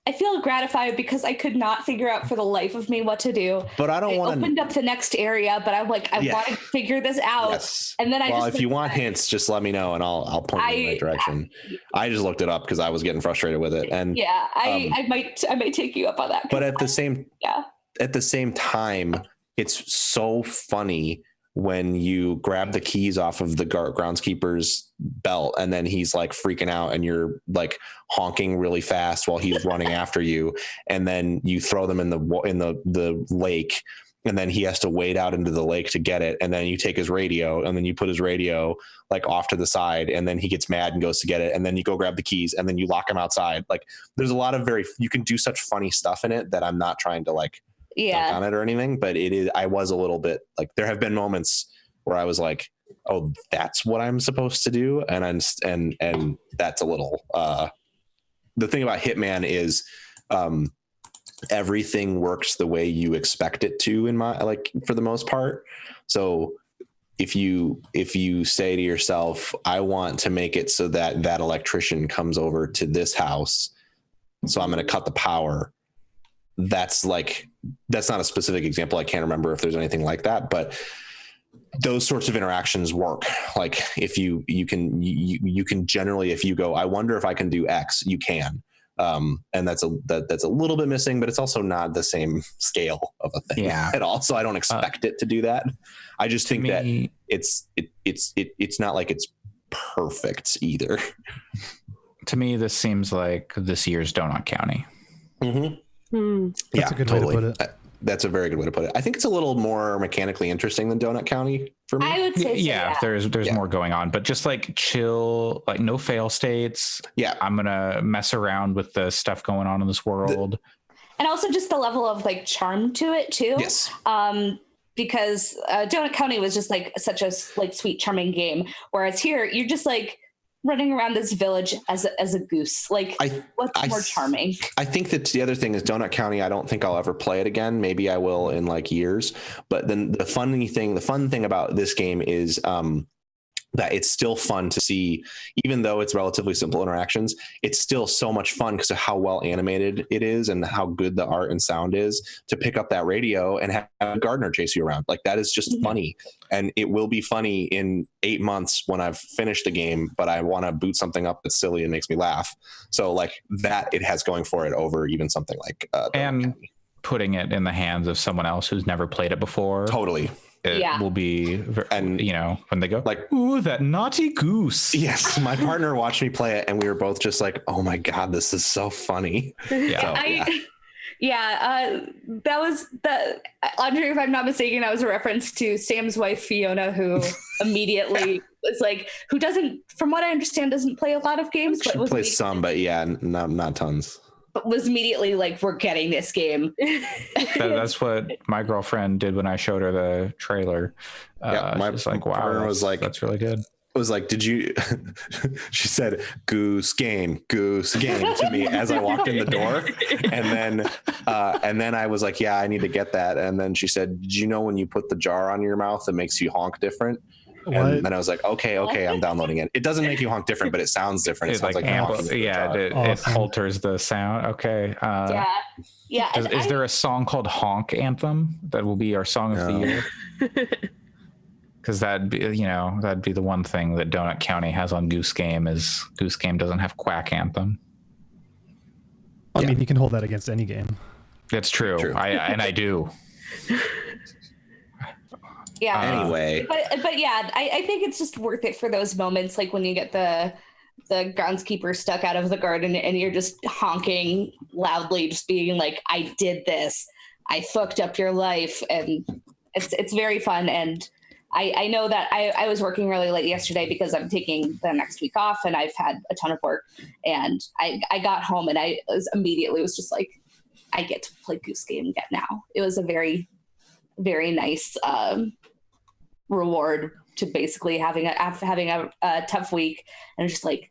gratified because I could not figure out for the life of me what to do. But I don't want to opened up the next area, but I'm like, I want to figure this out. Yes. And then if you want hints, just let me know and I'll point you in the right direction. I just looked it up because I was getting frustrated with it. And yeah, I might take you up on that. But at the same time, it's so funny when you grab the keys off of the groundskeeper's belt and then he's like freaking out and you're like honking really fast while he's running after you, and then you throw them in the lake and then he has to wade out into the lake to get it, and then you take his radio and then you put his radio like off to the side and then he gets mad and goes to get it, and then you go grab the keys and then you lock him outside. Like there's a lot of you can do such funny stuff in it that I'm not trying to like dunk on it or anything, but I was a little bit like, there have been moments where I was like, oh, that's what I'm supposed to do. And that's a little, the thing about Hitman is, everything works the way you expect it to for the most part. So if you say to yourself, I want to make it so that electrician comes over to this house, so I'm going to cut the power. That's not a specific example. I can't remember if there's anything like that, but those sorts of interactions work. Like if you can generally, if you go, I wonder if I can do X, you can. And that's a little bit missing, but it's also not the same scale of a thing at all. So I don't expect it to do that. I just think that it's not like it's perfect either. To me, this seems like this year's Donut County. Mm-hmm. That's a good way to put it. That's a very good way to put it. I think it's a little more mechanically interesting than Donut County for me. I would say so, there's more going on, but just like chill, like no fail states. Yeah. I'm going to mess around with the stuff going on in this world. And also just the level of like charm to it too. Yes. Because Donut County was just like such a like sweet, charming game. Whereas here you're just like running around this village as a goose. Like what's more charming? I think that the other thing is Donut County, I don't think I'll ever play it again. Maybe I will in like years. But then the fun thing about this game is that it's still fun to see, even though it's relatively simple interactions, it's still so much fun because of how well animated it is and how good the art and sound is to pick up that radio and have a gardener chase you around. Like that is just funny. And it will be funny in 8 months when I've finished the game, but I want to boot something up that's silly and makes me laugh. So like that it has going for it over even something like and putting it in the hands of someone else who's never played it before. Totally. It will be, and you know, when they go like, ooh, that naughty goose. Yes. My partner watched me play it and we were both just like, oh my God, this is so funny. That was Andre, if I'm not mistaken, that was a reference to Sam's wife, Fiona, who immediately was like, from what I understand, doesn't play a lot of games. She plays some, but not tons. was immediately like, we're getting this game. That's what my girlfriend did when I showed her the trailer. My she's like, wow, that's really good. It was like, did you, she said, goose game to me as I walked in the door. And then I was like, yeah, I need to get that. And then she said, did you know when you put the jar on your mouth, it makes you honk different? What? And then I was like, okay, I'm downloading it. It doesn't make you honk different, but it sounds different. It sounds like it alters the sound. Okay. Yeah. Is there a song called Honk Anthem that will be our song of the year? Because that'd be the one thing that Donut County has on Goose Game is Goose Game doesn't have Quack Anthem. I mean, you can hold that against any game. It's true. I do. Yeah. Anyway, but yeah, I think it's just worth it for those moments, like when you get the groundskeeper stuck out of the garden and you're just honking loudly, just being like, I did this, I fucked up your life, and it's very fun. And I know that I was working really late yesterday because I'm taking the next week off and I've had a ton of work, and I got home and I was just like, I get to play Goose Game again now. It was a very, very nice reward to basically having a tough week, and just like,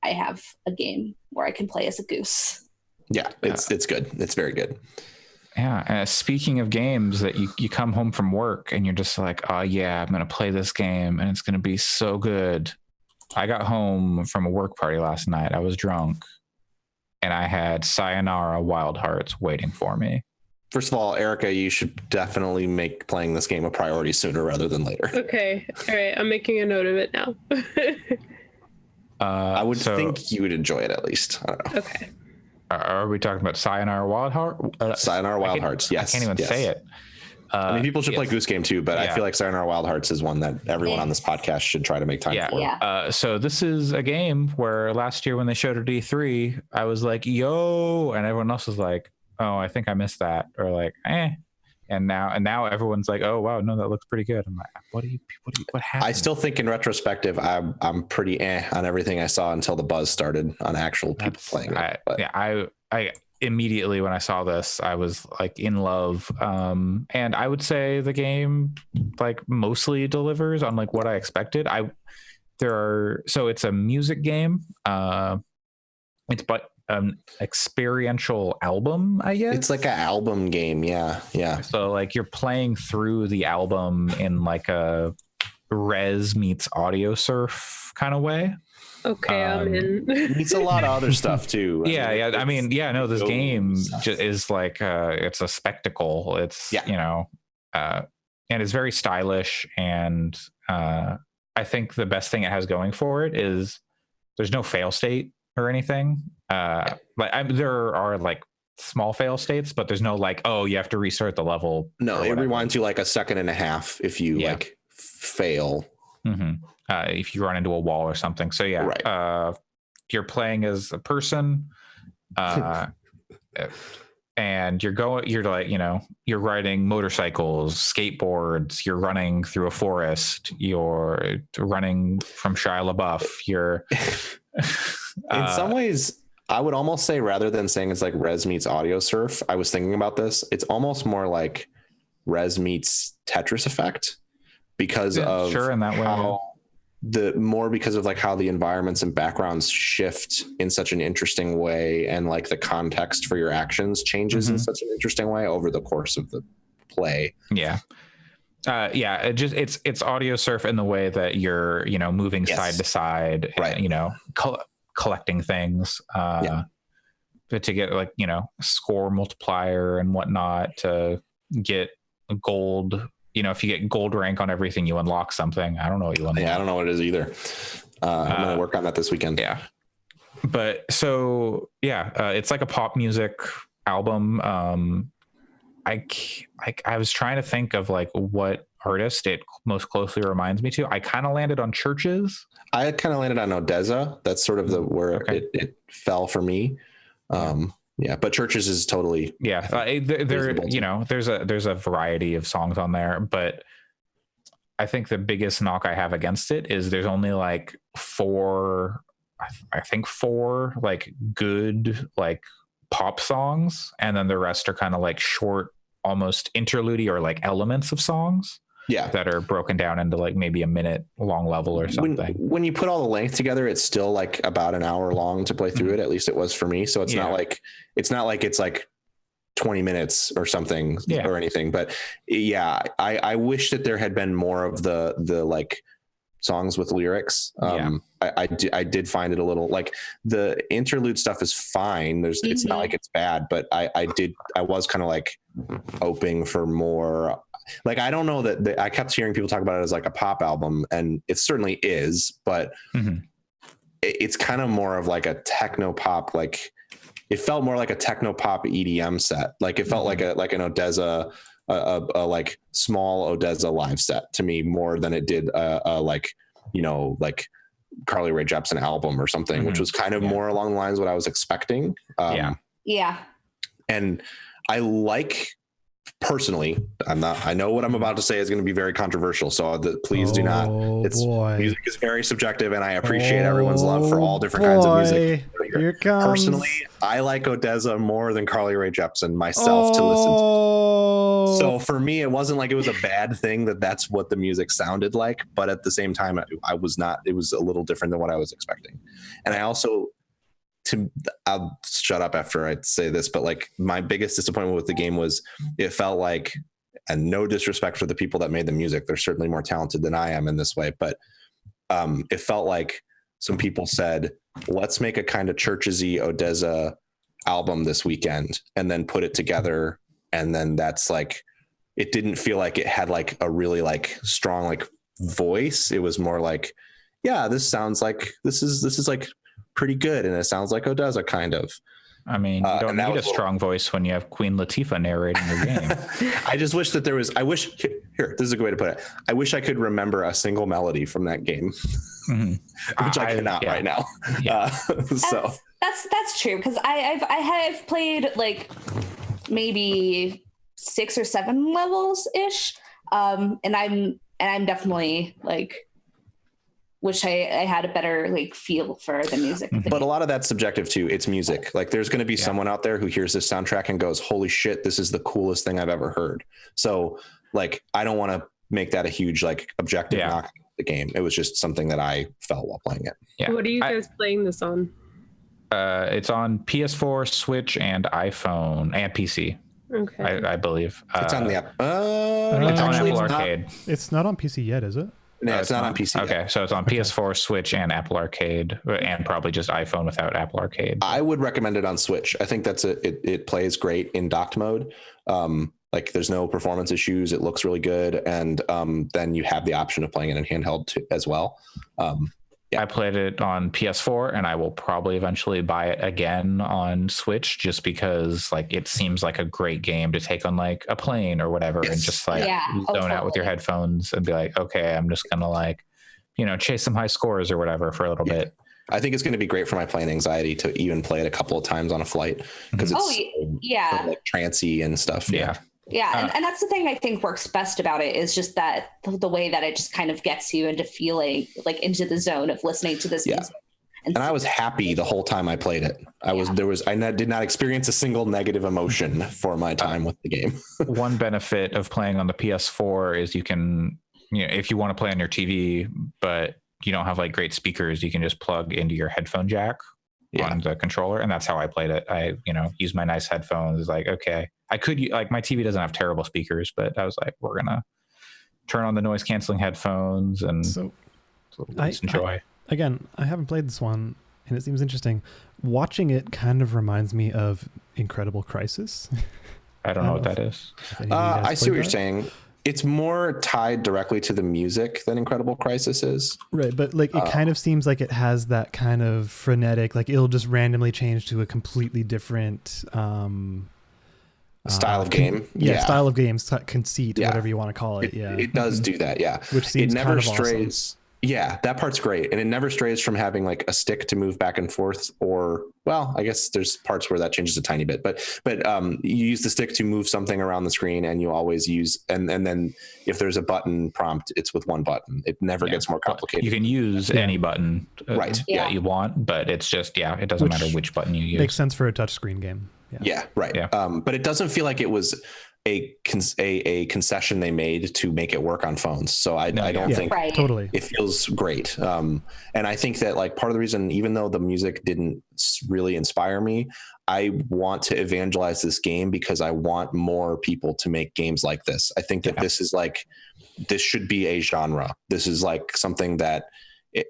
I have a game where I can play as a goose. Yeah, it's good. It's very good. Yeah. Speaking of games that you come home from work and you're just like, oh yeah, I'm going to play this game and it's going to be so good. I got home from a work party last night. I was drunk and I had Sayonara Wild Hearts waiting for me. First of all, Erica, you should definitely make playing this game a priority sooner rather than later. Okay. All right. I'm making a note of it now. I would think you would enjoy it at least. I don't know. Okay. Are we talking about Sayonara Wild Hearts? Sayonara Wild Hearts, yes. I can't even say it. I mean, people should play Goose Game too, but I feel like Sayonara Wild Hearts is one that everyone on this podcast should try to make time for. Yeah. So this is a game where last year when they showed it at E3, I was like, yo, and everyone else was like, oh, I think I missed that, or like, and now everyone's like, oh wow, no, that looks pretty good. I'm like, what happened? I still think in retrospective, I'm pretty on everything I saw until the buzz started on actual people playing it. I immediately when I saw this, I was like in love, and I would say the game like mostly delivers on like what I expected. It's a music game. It's experiential album, I guess. It's like an album game. Yeah. So like you're playing through the album in like a Res meets Audio Surf kind of way. Okay, I'm in. It's a lot of other stuff too. This game is like it's a spectacle. It's and it's very stylish, and I think the best thing it has going for it is there's no fail state or anything. There are like small fail states, but there's no like, oh, you have to restart the level. No, it rewinds you like a second and a half if you like fail. Mm-hmm. If you run into a wall or something. So you're playing as a person, and you're riding motorcycles, skateboards, you're running through a forest, you're running from Shia LaBeouf, you're in some ways, I would almost say, rather than saying it's like Res meets Audio Surf, I was thinking about this, it's almost more like Res meets Tetris Effect because of in that way. Because of like how the environments and backgrounds shift in such an interesting way, and like the context for your actions changes in such an interesting way over the course of the play. It's Audio Surf in the way that you're moving side to side, collecting things to get like score multiplier and whatnot to get gold. If you get gold rank on everything, you unlock something. I don't know what you unlock. I don't know what it is either. I'm going to work on that this weekend. Yeah. But it's like a pop music album. I was trying to think of like what artist it most closely reminds me to. I kind of landed on Churches. I kind of landed on Odessa. That's sort of where it fell for me. But Churches is totally there's a variety of songs on there, but I think the biggest knock I have against it is there's only like four like good like pop songs, and then the rest are kind of like short, almost interlude or like elements of songs. Yeah, that are broken down into like maybe a minute long level or something. When you put all the length together, it's still like about an hour long to play through it. At least it was for me. So it's not like it's like 20 minutes or something or anything. But yeah, I wish that there had been more of the like songs with lyrics. I did find it a little like the interlude stuff is fine. It's not like it's bad, but I was kind of like hoping for more. Like, I don't know that I kept hearing people talk about it as like a pop album, and it certainly is, but it's kind of more of like a techno pop. Like, it felt more like a techno pop EDM set. Like, it felt like an ODESZA, a like small ODESZA live set to me, more than it did like, you know, like Carly Rae Jepsen album or something, which was kind of more along the lines of what I was expecting. And I like, personally, I know what I'm about to say is going to be very controversial, so please do not. Music is very subjective, and I appreciate everyone's love for all different kinds of music. Here it comes. Personally, I like ODESZA more than Carly Rae Jepsen myself to listen to. So for me, it wasn't like it was a bad thing that's what the music sounded like, but at the same time, I was not. It was a little different than what I was expecting, and I also. I'll shut up after I say this, but like my biggest disappointment with the game was it felt like, and no disrespect for the people that made the music, they're certainly more talented than I am in this way, but it felt like some people said, let's make a kind of churchesy ODESZA album this weekend and then put it together. And then that's like, it didn't feel like it had like a really like strong like voice. It was more like, yeah, this sounds like this is like pretty good, and it sounds like ODESZA kind of. I mean, you don't need a strong voice when you have Queen Latifah narrating your game. I just wish that there was. Here, this is a good way to put it. I wish I could remember a single melody from that game, which I cannot right now. Yeah. So that's true, because I have played like maybe 6 or 7 levels ish, and I'm definitely like. Wish I had a better like feel for the music. But a lot of that's subjective too. It's music. Like there's going to be someone out there who hears this soundtrack and goes, holy shit, this is the coolest thing I've ever heard. So like, I don't want to make that a huge, like objective knock at the game. It was just something that I felt while playing it. Yeah. What are you guys playing this on? It's on PS4, Switch, and iPhone and PC. Okay. I believe. It's on the app. It's on Apple Arcade. It's not on PC yet, is it? No, it's not on PC. Okay, yet. So it's on PS4, Switch, and Apple Arcade, and probably just iPhone without Apple Arcade. I would recommend it on Switch. I think it plays great in docked mode. Like there's no performance issues. It looks really good, and then you have the option of playing it in handheld as well. I played it on PS4, and I will probably eventually buy it again on Switch, just because like it seems like a great game to take on like a plane or whatever, and just like zone out with your headphones and be like, okay, I'm just gonna like, you know, chase some high scores or whatever for a little bit. I think it's going to be great for my plane anxiety to even play it a couple of times on a flight, because it's so, like trancy and stuff. Yeah, and that's the thing I think works best about it, is just that the way that it just kind of gets you into feeling like into the zone of listening to this music. And I was happy the whole time I played it. I did not experience a single negative emotion for my time with the game. One benefit of playing on the PS4 is you can, you know, if you want to play on your TV, but you don't have like great speakers, you can just plug into your headphone jack on the controller, and that's how I played it. I, you know, use my nice headphones. It's like, okay, I could, like, my TV doesn't have terrible speakers, but I was like, we're gonna turn on the noise canceling headphones and enjoy. Again, I haven't played this one, and it seems interesting. Watching it kind of reminds me of Incredible Crisis. I don't know what that is. I see what you're saying. It's more tied directly to the music than Incredible Crisis is. Right, but like it kind of seems like it has that kind of frenetic, like it'll just randomly change to a completely different style of game. Style of games, conceit, whatever you want to call it. It does do that, Which seems it never kind of strays. Awesome. Yeah, that part's great. And it never strays from having like a stick to move back and forth, or, well, I guess there's parts where that changes a tiny bit, but you use the stick to move something around the screen, and you always use, and then if there's a button prompt, it's with one button. It never gets more complicated. You can use any button that you want, but it's just, it doesn't matter which button you use. Makes sense for a touchscreen game. Yeah, right. Yeah. But it doesn't feel like it was a concession they made to make it work on phones. So I don't think totally it feels great. And I think that like part of the reason, even though the music didn't really inspire me, I want to evangelize this game because I want more people to make games like this. I think that this should be a genre. This is like something that,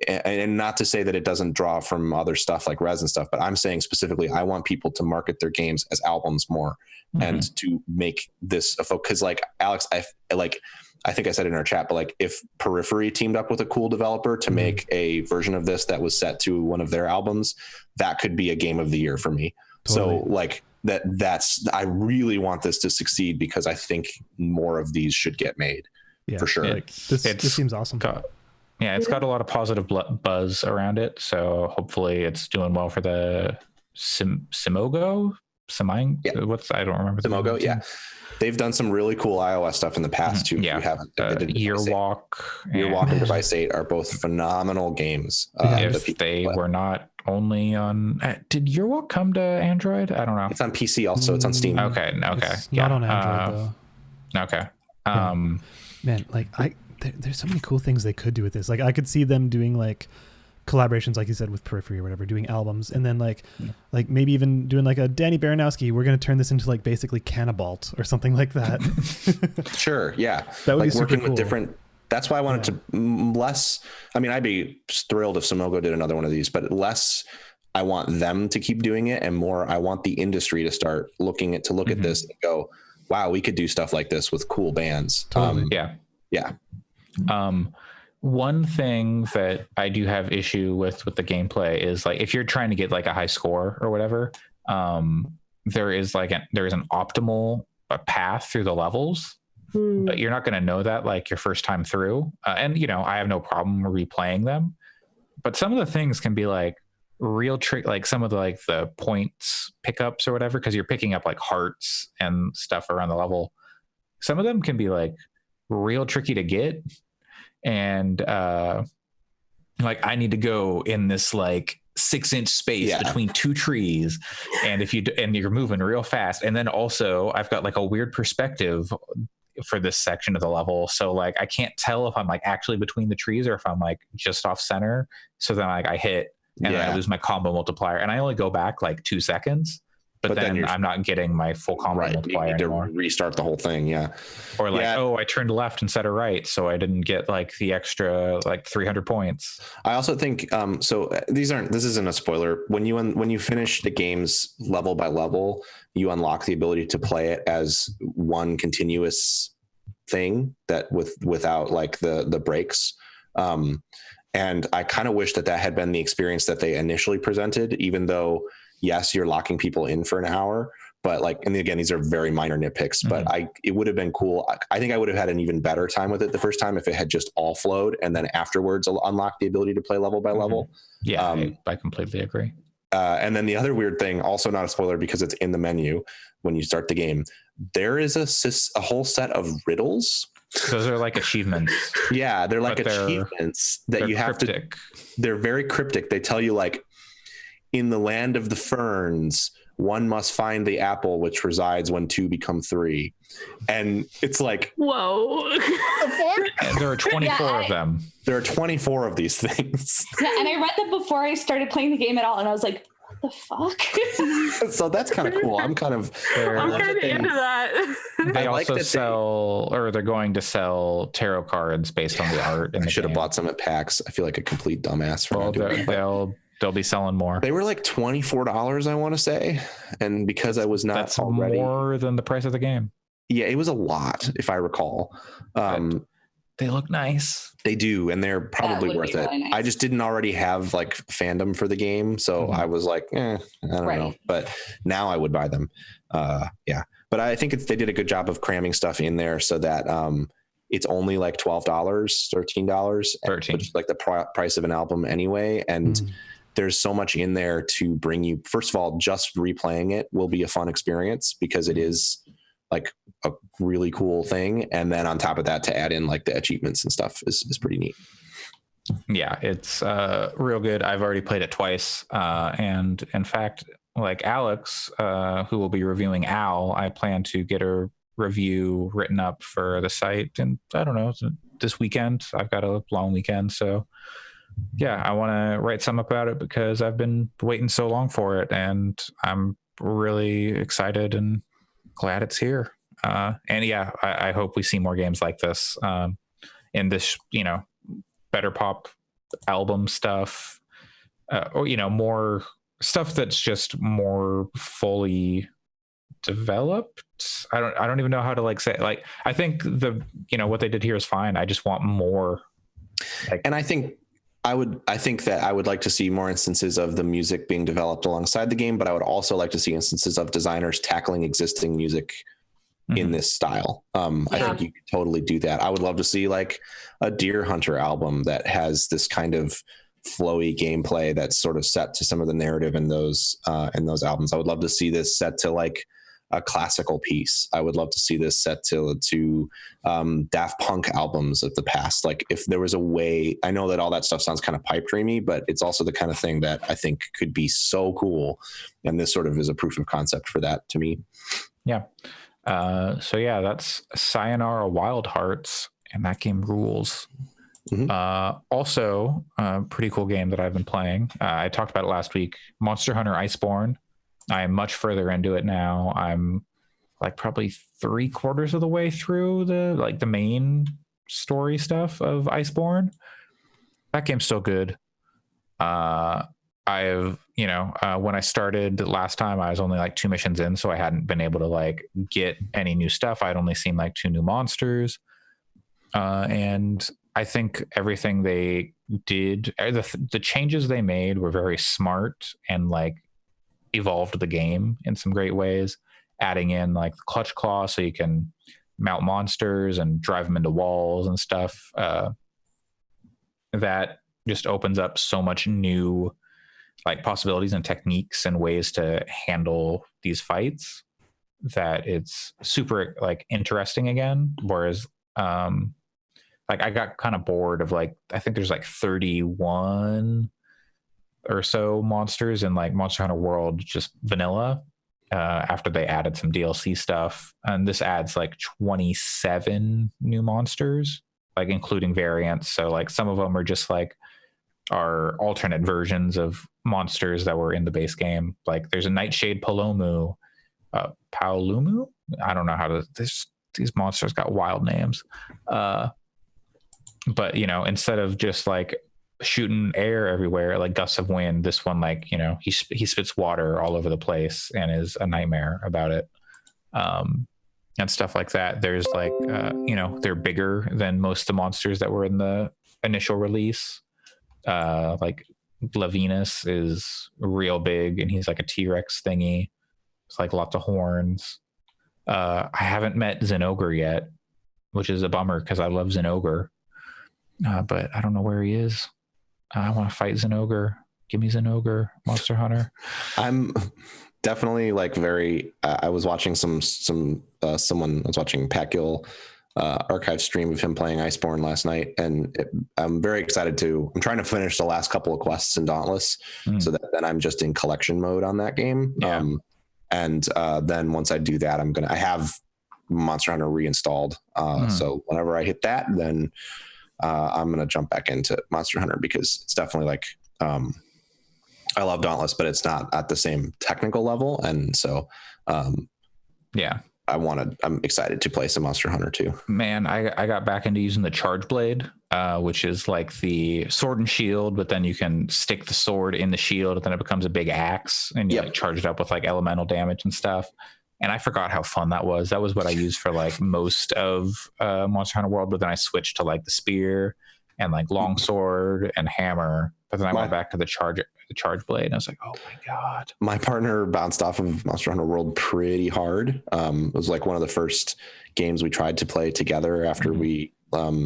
and not to say that it doesn't draw from other stuff like Res and stuff, but I'm saying specifically, I want people to market their games as albums more and to make this a focus. Cause like Alex, I think I said in our chat, but like if Periphery teamed up with a cool developer to make a version of this that was set to one of their albums, that could be a game of the year for me. Totally. So like I really want this to succeed because I think more of these should get made for sure. Like, this seems awesome. It's got a lot of positive buzz around it. So hopefully it's doing well for the Simogo. I don't remember. Simogo, yeah. They've done some really cool iOS stuff in the past too. Yeah, if you haven't. Yearwalk and Device 8 are both phenomenal games. If they were not only on, did Yearwalk come to Android? I don't know. It's on PC also. It's on Steam. Okay. It's not on Android though. Okay. Man, like there's so many cool things they could do with this. Like I could see them doing like collaborations, like you said, with Periphery or whatever, doing albums, and then like maybe even doing like a Danny Baranowski, we're going to turn this into like basically Cannabalt or something like that. Sure. Yeah. That would like be super working cool. with different. That's why I wanted to less. I mean, I'd be thrilled if Simogo did another one of these, but less. I want them to keep doing it, and more, I want the industry to start look at this and go, wow, we could do stuff like this with cool bands. Totally. Yeah. One thing that I do have issue with the gameplay is like if you're trying to get like a high score or whatever, there is an optimal path through the levels, but you're not going to know that like your first time through. And I have no problem replaying them, but some of the things can be like real trick, like some of the points pickups or whatever, because you're picking up like hearts and stuff around the level. Some of them can be like real tricky to get. And like I need to go in this like 6-inch space between two trees, and you're moving real fast, and then also I've got like a weird perspective for this section of the level, so like I can't tell if I'm like actually between the trees or if I'm like just off center, so then like I hit and then I lose my combo multiplier, and I only go back like 2 seconds. But then I'm not getting my full combo multiplier anymore. To restart the whole thing, Or like, I turned left instead of right, so I didn't get like the extra like 300 points. I also think so. This isn't a spoiler. When you finish the games level by level, you unlock the ability to play it as one continuous thing that without like the breaks. And I kind of wish that had been the experience that they initially presented, even though. Yes, you're locking people in for an hour, but like, and again, these are very minor nitpicks, but it would have been cool. I think I would have had an even better time with it the first time if it had just all flowed, and then afterwards unlock the ability to play level by level. Yeah, I completely agree. And then the other weird thing, also not a spoiler because it's in the menu when you start the game, there is a whole set of riddles. Those are like achievements. Yeah, they're like achievements that you have cryptic. They're very cryptic. They tell you like, in the land of the ferns, one must find the apple which resides when 2 become 3. And it's like, whoa. And there are 24 of them. There are 24 of these things. Yeah, and I read that before I started playing the game at all, and I was like, what the fuck? So that's kind of cool. I'm kind of into that. They also they're going to sell tarot cards based on the art. I should have bought some at PAX. I feel like a complete dumbass for not doing it. They'll be selling more. They were like $24, I want to say. And because I was not That's more than the price of the game. Yeah, it was a lot, if I recall. They look nice. They do, and they're probably worth it. Really nice. I just didn't already have like fandom for the game, so I was like, I don't know. But now I would buy them. But I think they did a good job of cramming stuff in there so that it's only like $12, $13, which is like the price of an album anyway. And there's so much in there to bring you. First of all, just replaying it will be a fun experience because it is like a really cool thing. And then on top of that, to add in like the achievements and stuff is pretty neat. Yeah, it's real good. I've already played it twice. And in fact, like Alex, who will be reviewing Owl, I plan to get a review written up for the site, and I don't know, this weekend. I've got a long weekend, so yeah, I want to write some about it because I've been waiting so long for it, and I'm really excited and glad it's here. And yeah, I hope we see more games like this in this, better pop album stuff, or more stuff that's just more fully developed. I don't even know how to say, I think what they did here is fine. I just want more. And I think that I would like to see more instances of the music being developed alongside the game, but I would also like to see instances of designers tackling existing music in this style. I think you could totally do that. I would love to see like a Deer Hunter album that has this kind of flowy gameplay that's sort of set to some of the narrative in those albums. I would love to see this set to like a classical piece. I would love to see this set to Daft Punk albums of the past. Like if there was a way, I know that all that stuff sounds kind of pipe dreamy, but it's also the kind of thing that I think could be so cool. And this sort of is a proof of concept for that to me. Yeah. So yeah, that's Sayonara Wild Hearts, and that game rules. Also, pretty cool game that I've been playing. I talked about it last week. Monster Hunter Iceborne. I am much further into it now. I'm like probably 3/4 of the way through the main story stuff of Iceborne. That game's so good. I've, when I started last time, I was only like 2 missions in, so I hadn't been able to get any new stuff. I'd only seen 2 new monsters. And I think everything they did, the changes they made were very smart and evolved the game in some great ways, adding in the clutch claw so you can mount monsters and drive them into walls and stuff. That just opens up so much new possibilities and techniques and ways to handle these fights that it's super interesting again. Whereas I got kind of bored of I think there's 31 or so monsters in Monster Hunter World, just vanilla, after they added some DLC stuff. And this adds 27 new monsters, including variants. So some of them are just are alternate versions of monsters that were in the base game. There's a Nightshade Paolumu, Paolumu. I don't know how to. These monsters got wild names. But instead of just shooting air everywhere, gusts of wind, this one he spits water all over the place and is a nightmare about it. And stuff like that. There's they're bigger than most of the monsters that were in the initial release. Lavinus is real big, and he's a T-Rex thingy. It's lots of horns. I haven't met Zinogre yet, which is a bummer because I love Zinogre. But I don't know where he is. I want to fight Zinogre. Give me Zinogre, Monster Hunter. I'm definitely I was watching someone was watching Pacquiao archive stream of him playing Iceborne last night, and I'm very excited I'm trying to finish the last couple of quests in Dauntless, so that then I'm just in collection mode on that game. Yeah. And then once I do that, I have Monster Hunter reinstalled. So whenever I hit that, then I'm going to jump back into Monster Hunter, because it's definitely I love Dauntless, but it's not at the same technical level. And so, yeah, I'm excited to play some Monster Hunter too. Man, I got back into using the Charge Blade, which is the sword and shield, but then you can stick the sword in the shield and then it becomes a big axe, and you charge it up with elemental damage and stuff. And I forgot how fun that was. That was what I used for most of Monster Hunter World, but then I switched to the spear and longsword and hammer. But then I went back to the charge blade, and I was like, oh my god. My partner bounced off of Monster Hunter World pretty hard. It was one of the first games we tried to play together after we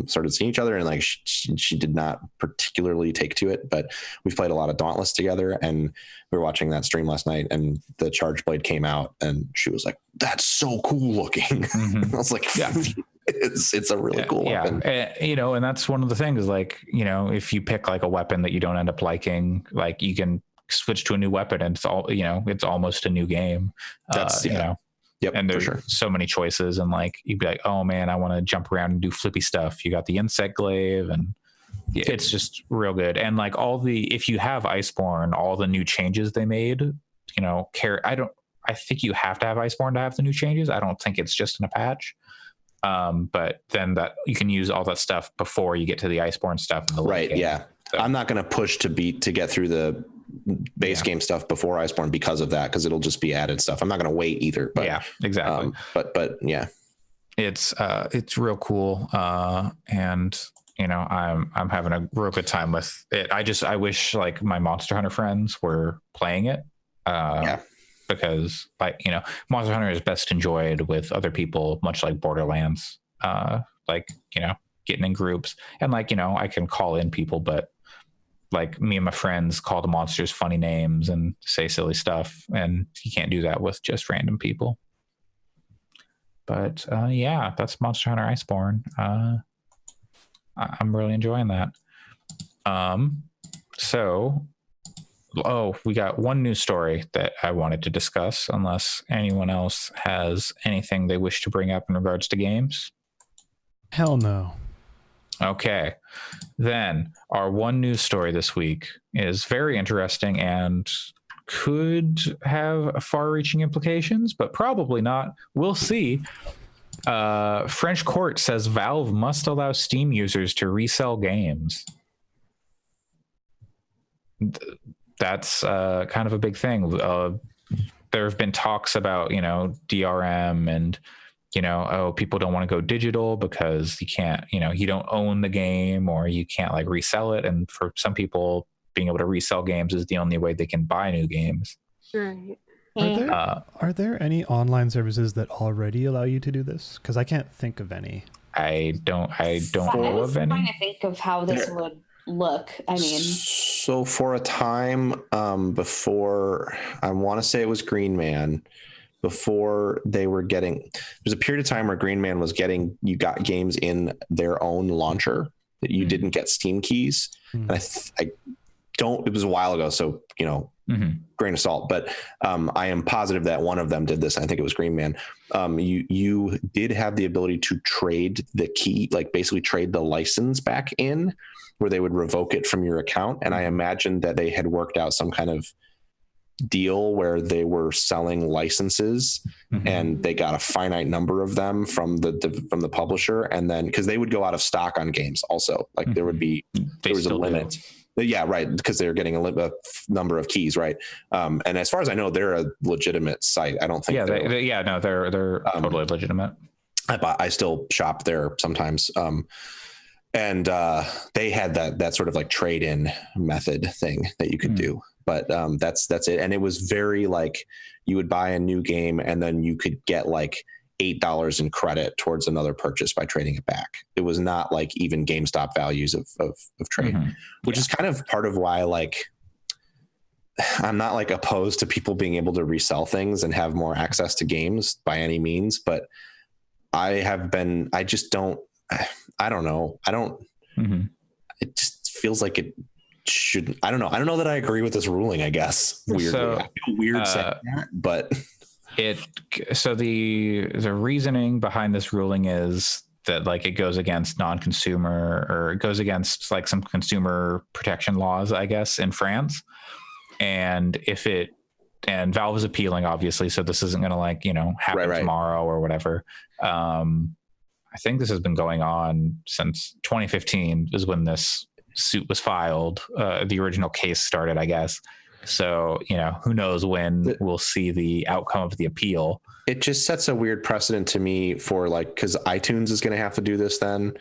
started seeing each other, and she did not particularly take to it, but we've played a lot of Dauntless together, and we were watching that stream last night, and the Charge Blade came out, and she was like, that's so cool looking. I was like, yeah, it's a really cool weapon. And that's one of the things, if you pick a weapon that you don't end up liking, you can switch to a new weapon and it's all, you know, it's almost a new game. That's you know. Yep, and there's for sure. so many choices, and like you'd be like, oh man, I want to jump around and do flippy stuff. You got the insect glaive, and it's just real good. And like if you have Iceborne, all the new changes they made, you know, I think you have to have Iceborne to have the new changes. I don't think it's just in a patch. But then that you can use all that stuff before you get to the Iceborne stuff in the late game. Yeah. So, I'm not going to push to get through the base game stuff before Iceborne because of that, because it'll just be added stuff. I'm not going to wait either. But, yeah, exactly. But yeah, it's real cool. And you know, I'm having a real good time with it. I wish like my Monster Hunter friends were playing it. Because like, you know, Monster Hunter is best enjoyed with other people, much like Borderlands. Like, you know, getting in groups, and like, you know, I can call in people, but like me and my friends call the monsters funny names and say silly stuff, and you can't do that with just random people. But yeah, that's Monster Hunter Iceborne. I'm really enjoying that. We got one news story that I wanted to discuss, unless anyone else has anything they wish to bring up in regards to games. Hell no. Okay, then our one news story this week is very interesting and could have far-reaching implications, but probably not. We'll see. French court says Valve must allow Steam users to resell games. That's kind of a big thing. There have been talks about, you know, DRM and, you know, people don't want to go digital because you can't, you know, you don't own the game, or you can't like resell it. And for some people, being able to resell games is the only way they can buy new games. Right. Are there any online services that already allow you to do this? Because I can't think of any. I don't know of any. I was trying to think of how this would look. I mean, so for a time before, I want to say it was Green Man, before they were getting, there's a period of time where Green Man was getting, you got games in their own launcher that you didn't get Steam keys. And I don't, it was a while ago, so, you know, grain of salt, but I am positive that one of them did this. I think it was Green Man. You did have the ability to trade the key, like basically trade the license back in, where they would revoke it from your account. And I imagine that they had worked out some kind of deal where they were selling licenses and they got a finite number of them from the publisher. And then, cause they would go out of stock on games also, like there would be, there was a limit. Yeah, right. Because they're getting a number of keys, right? And as far as I know, they're a legitimate site. I don't think. Yeah, they're totally legitimate. I still shop there sometimes, and they had that sort of like trade-in method thing that you could do. But that's it. And it was very like you would buy a new game and then you could get like $8 in credit towards another purchase by trading it back. It was not like even GameStop values of trade, which is kind of part of why like I'm not like opposed to people being able to resell things and have more access to games by any means, but I don't know. It just feels like it shouldn't. I don't know that I agree with this ruling, I guess. Weirdly. So, I feel weird saying that, but the reasoning behind this ruling is that like it goes against non-consumer, or it goes against like some consumer protection laws, I guess, in France. And Valve is appealing, obviously, so this isn't going to like, you know, happen tomorrow or whatever. I think this has been going on since 2015 is when this suit was filed. The original case started, I guess. So, you know, who knows when we'll see the outcome of the appeal. It just sets a weird precedent to me for like, because iTunes is going to have to do this then.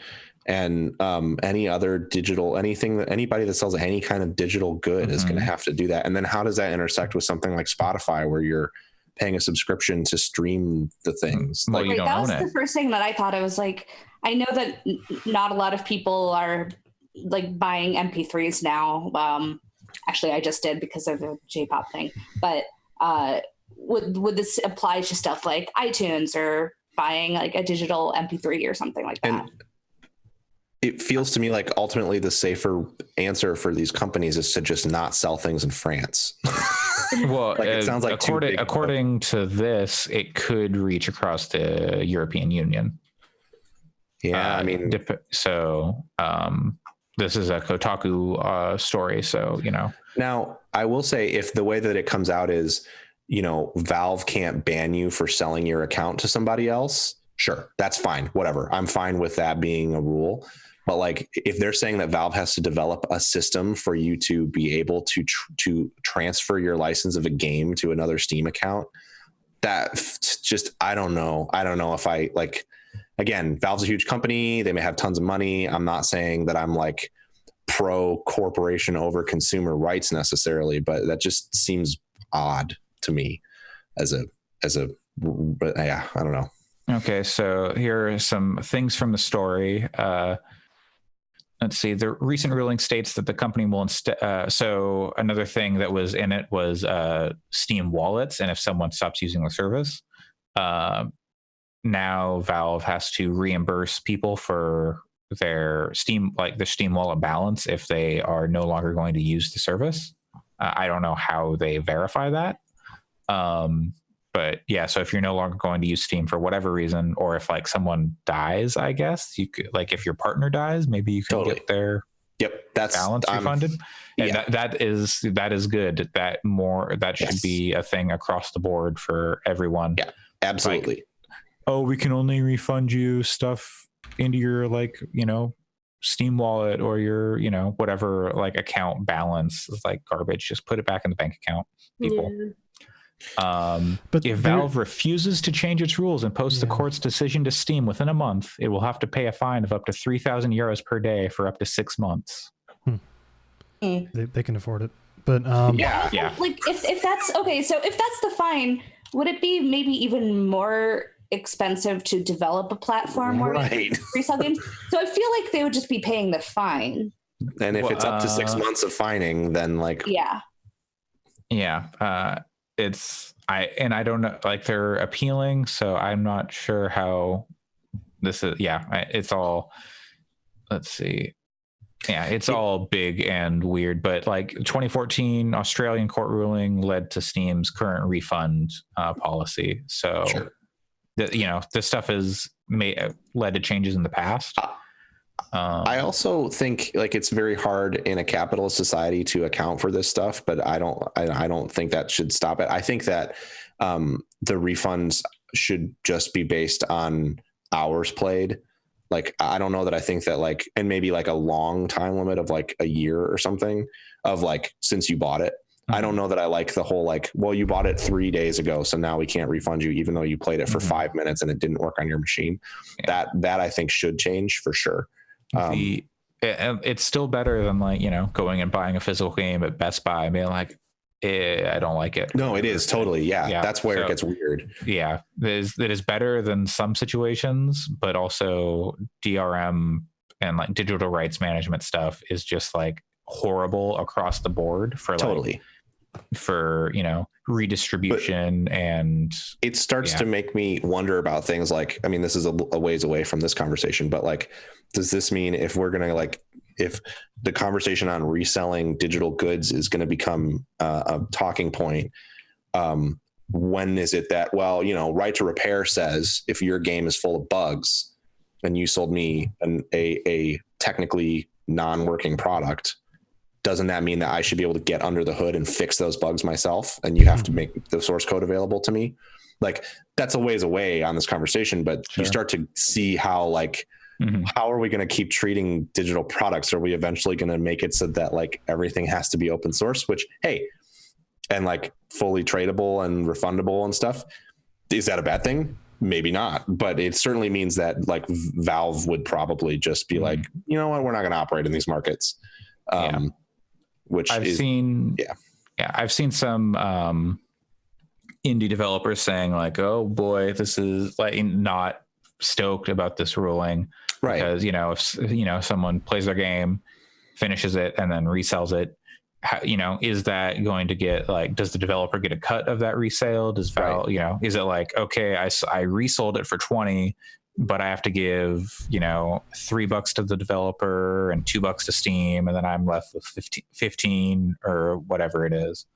And any other digital, anybody that sells any kind of digital good is going to have to do that. And then how does that intersect with something like Spotify, where you're paying a subscription to stream the things? Well, you don't that own was it. The first thing that I thought. I was like, I know that not a lot of people are like buying MP3s now. Actually, I just did because of the J-pop thing. But would this apply to stuff like iTunes or buying like a digital MP3 or something like that? it feels to me like ultimately the safer answer for these companies is to just not sell things in France. Well, like it sounds like according to this, it could reach across the European Union. Yeah, I mean, this is a Kotaku story, so Now, I will say, if the way that it comes out is, Valve can't ban you for selling your account to somebody else, sure, that's fine. Whatever, I'm fine with that being a rule. But like, if they're saying that Valve has to develop a system for you to be able to transfer your license of a game to another Steam account, that just, I don't know if I like. Again, Valve's a huge company. They may have tons of money. I'm not saying that I'm like pro corporation over consumer rights necessarily, but that just seems odd to me but yeah, I don't know. Okay, so here are some things from the story. Let's see. The recent ruling states that the company will instead. So another thing that was in it was Steam wallets, and if someone stops using the service, now Valve has to reimburse people for their Steam wallet balance if they are no longer going to use the service. I don't know how they verify that. But yeah, so if you're no longer going to use Steam for whatever reason, or if like someone dies, I guess you could, like if your partner dies, maybe you can get their balance refunded. And that is good. That should be a thing across the board for everyone. Yeah, absolutely. Like, we can only refund you stuff into your Steam wallet or your whatever like account balance is like garbage. Just put it back in the bank account, people. But if Valve refuses to change its rules and posts the court's decision to Steam within a month, it will have to pay a fine of up to 3,000 euros per day for up to 6 months. They can afford it, but yeah. Like if that's okay, so if that's the fine, would it be maybe even more expensive to develop a platform where we resell games? So I feel like they would just be paying the fine. And if it's up to 6 months of fining, then like I don't know, like they're appealing, so I'm not sure how this is. It's all, let's see. It's all big and weird, but like 2014 Australian court ruling led to Steam's current refund policy. So this stuff has led to changes in the past. I also think like it's very hard in a capitalist society to account for this stuff, but I don't think that should stop it. I think that the refunds should just be based on hours played. Like, I don't know that I think that like, and maybe like a long time limit of like a year or something of like, since you bought it. I don't know that I like the whole like, well, you bought it 3 days ago, so now we can't refund you, even though you played it for 5 minutes and it didn't work on your machine. That I think should change for sure. It's still better than like going and buying a physical game at Best Buy and being like, I don't like it. No, it is totally that's where it gets weird. It is better than some situations, but also DRM and like digital rights management stuff is just like horrible across the board for for redistribution. And it starts to make me wonder about things like, I mean, this is a ways away from this conversation, but like, does this mean if we're going to if the conversation on reselling digital goods is going to become a talking point, when is it that, right to repair says if your game is full of bugs and you sold me a technically non-working product, doesn't that mean that I should be able to get under the hood and fix those bugs myself? And you have to make the source code available to me. Like, that's a ways away on this conversation, but you start to see how how are we going to keep treating digital products? Are we eventually going to make it so that like everything has to be open source, which, and like fully tradable and refundable and stuff? Is that a bad thing? Maybe not, but it certainly means that like Valve would probably just be like, you know what, we're not going to operate in these markets. Which I've seen some indie developers saying like, oh boy, this is like not stoked about this ruling, because if someone plays their game, finishes it, and then resells it, is that going to get like, does the developer get a cut of that resale? Does Valve, is it like, okay, I resold it for 20, but I have to give, $3 to the developer and $2 to Steam, and then I'm left with 15 or whatever it is.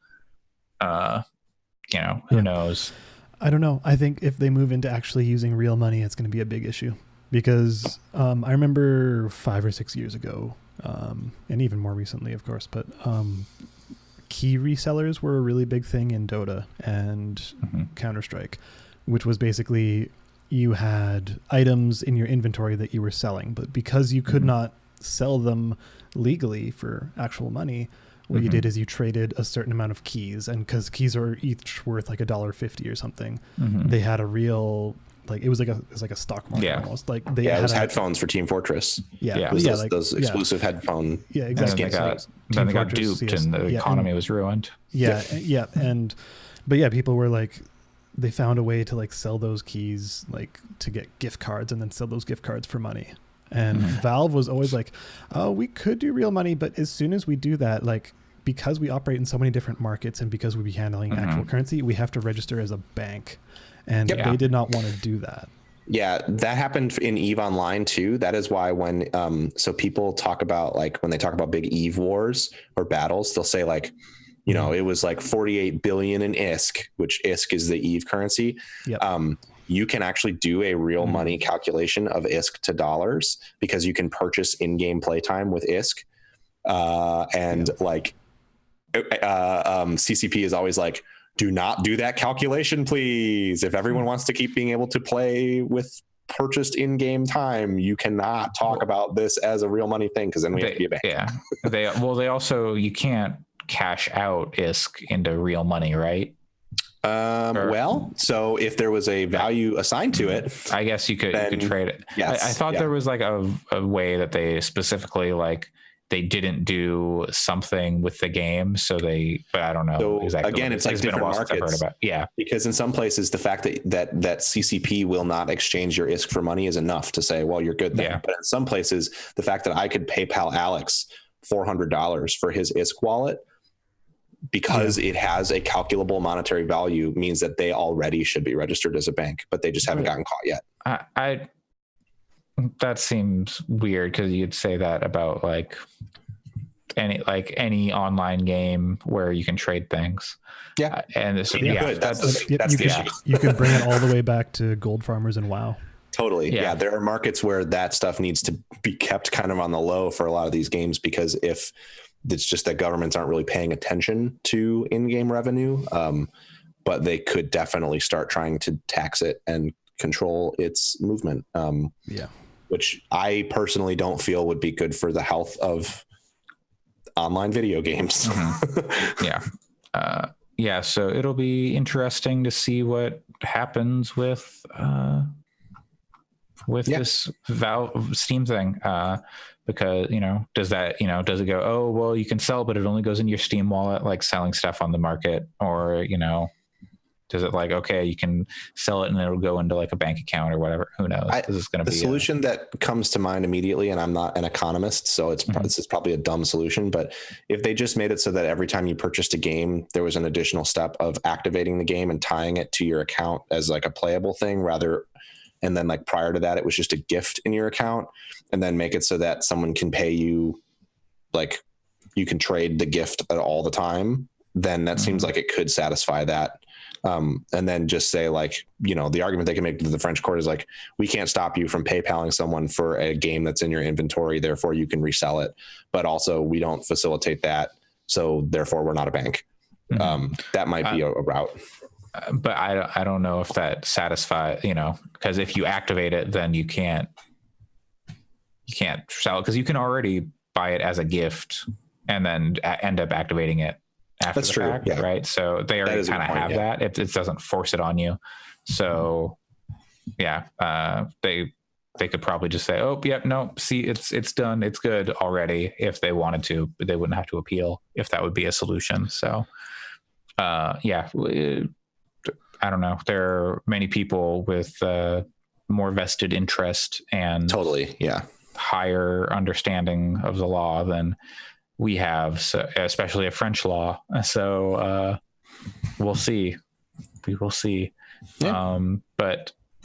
Who knows? I don't know. I think if they move into actually using real money, it's going to be a big issue, because I remember 5 or 6 years ago, and even more recently, of course, but key resellers were a really big thing in Dota and Counter-Strike, which was basically you had items in your inventory that you were selling, but because you could not sell them legally for actual money, what you did is you traded a certain amount of keys, and because keys are each worth like $1.50 or something, they had a real, like, it was like a stock market almost. Like they had it was headphones for Team Fortress. Those exclusive headphone. Yeah, exactly. Then they got duped, and the economy was ruined. But people were like, they found a way to like sell those keys, like to get gift cards, and then sell those gift cards for money. And Valve was always like, oh, we could do real money, but as soon as we do that, like, because we operate in so many different markets and because we'd be handling actual currency, we have to register as a bank. And they did not want to do that. Yeah, that happened in EVE Online too. That is why when so people talk about, like, when they talk about big EVE wars or battles, they'll say like, it was like 48 billion in ISK, which ISK is the EVE currency. You can actually do a real money calculation of ISK to dollars, because you can purchase in-game playtime with ISK. CCP is always like, do not do that calculation, please. If everyone wants to keep being able to play with purchased in-game time, you cannot talk about this as a real money thing, because then we have to be a bank. Yeah. They also, you can't cash out ISK into real money, right? So if there was a value assigned to it, I guess you could trade it. Yes, I thought there was like a way that they specifically, like, they didn't do something with the game, but I don't know. So exactly. Again, it's like different markets. Yeah, because in some places, the fact that CCP will not exchange your ISK for money is enough to say, well, you're good then. Yeah. But in some places, the fact that I could PayPal Alex $400 for his ISK wallet, because it has a calculable monetary value, means that they already should be registered as a bank, but they just haven't gotten caught yet. That seems weird, because you'd say that about like any online game where you can trade things. Yeah, and this, that's the issue. You could bring it all the way back to gold farmers and WoW. Totally. Yeah, there are markets where that stuff needs to be kept kind of on the low for a lot of these games, because if it's just that governments aren't really paying attention to in-game revenue, but they could definitely start trying to tax it and control its movement. Which I personally don't feel would be good for the health of online video games. So it'll be interesting to see what happens with this Valve Steam thing. Because, does it go, oh, well, you can sell, but it only goes in your Steam wallet, like selling stuff on the market? Or, does it like, okay, you can sell it and it'll go into like a bank account or whatever? Who knows? This is going to be the solution that comes to mind immediately, and I'm not an economist, so this is probably a dumb solution, but if they just made it so that every time you purchased a game, there was an additional step of activating the game and tying it to your account as like a playable thing, and then like prior to that, it was just a gift in your account, and then make it so that someone can pay you, like you can trade the gift all the time, then that seems like it could satisfy that. And then just say, like, the argument they can make to the French court is like, we can't stop you from PayPaling someone for a game that's in your inventory, therefore you can resell it. But also we don't facilitate that, so therefore we're not a bank. That might be a route. But I don't know if that satisfies, because if you activate it, then you can't sell it, because you can already buy it as a gift and then end up activating it after the fact, right? So they already kind of have that. It doesn't force it on you. So they could probably just say, oh, yep, no, see, it's done, it's good already. If they wanted to, but they wouldn't have to appeal if that would be a solution. So I don't know. There are many people with more vested interest and higher understanding of the law than we have, so, especially a French law. So we'll see. We will see. Yeah. But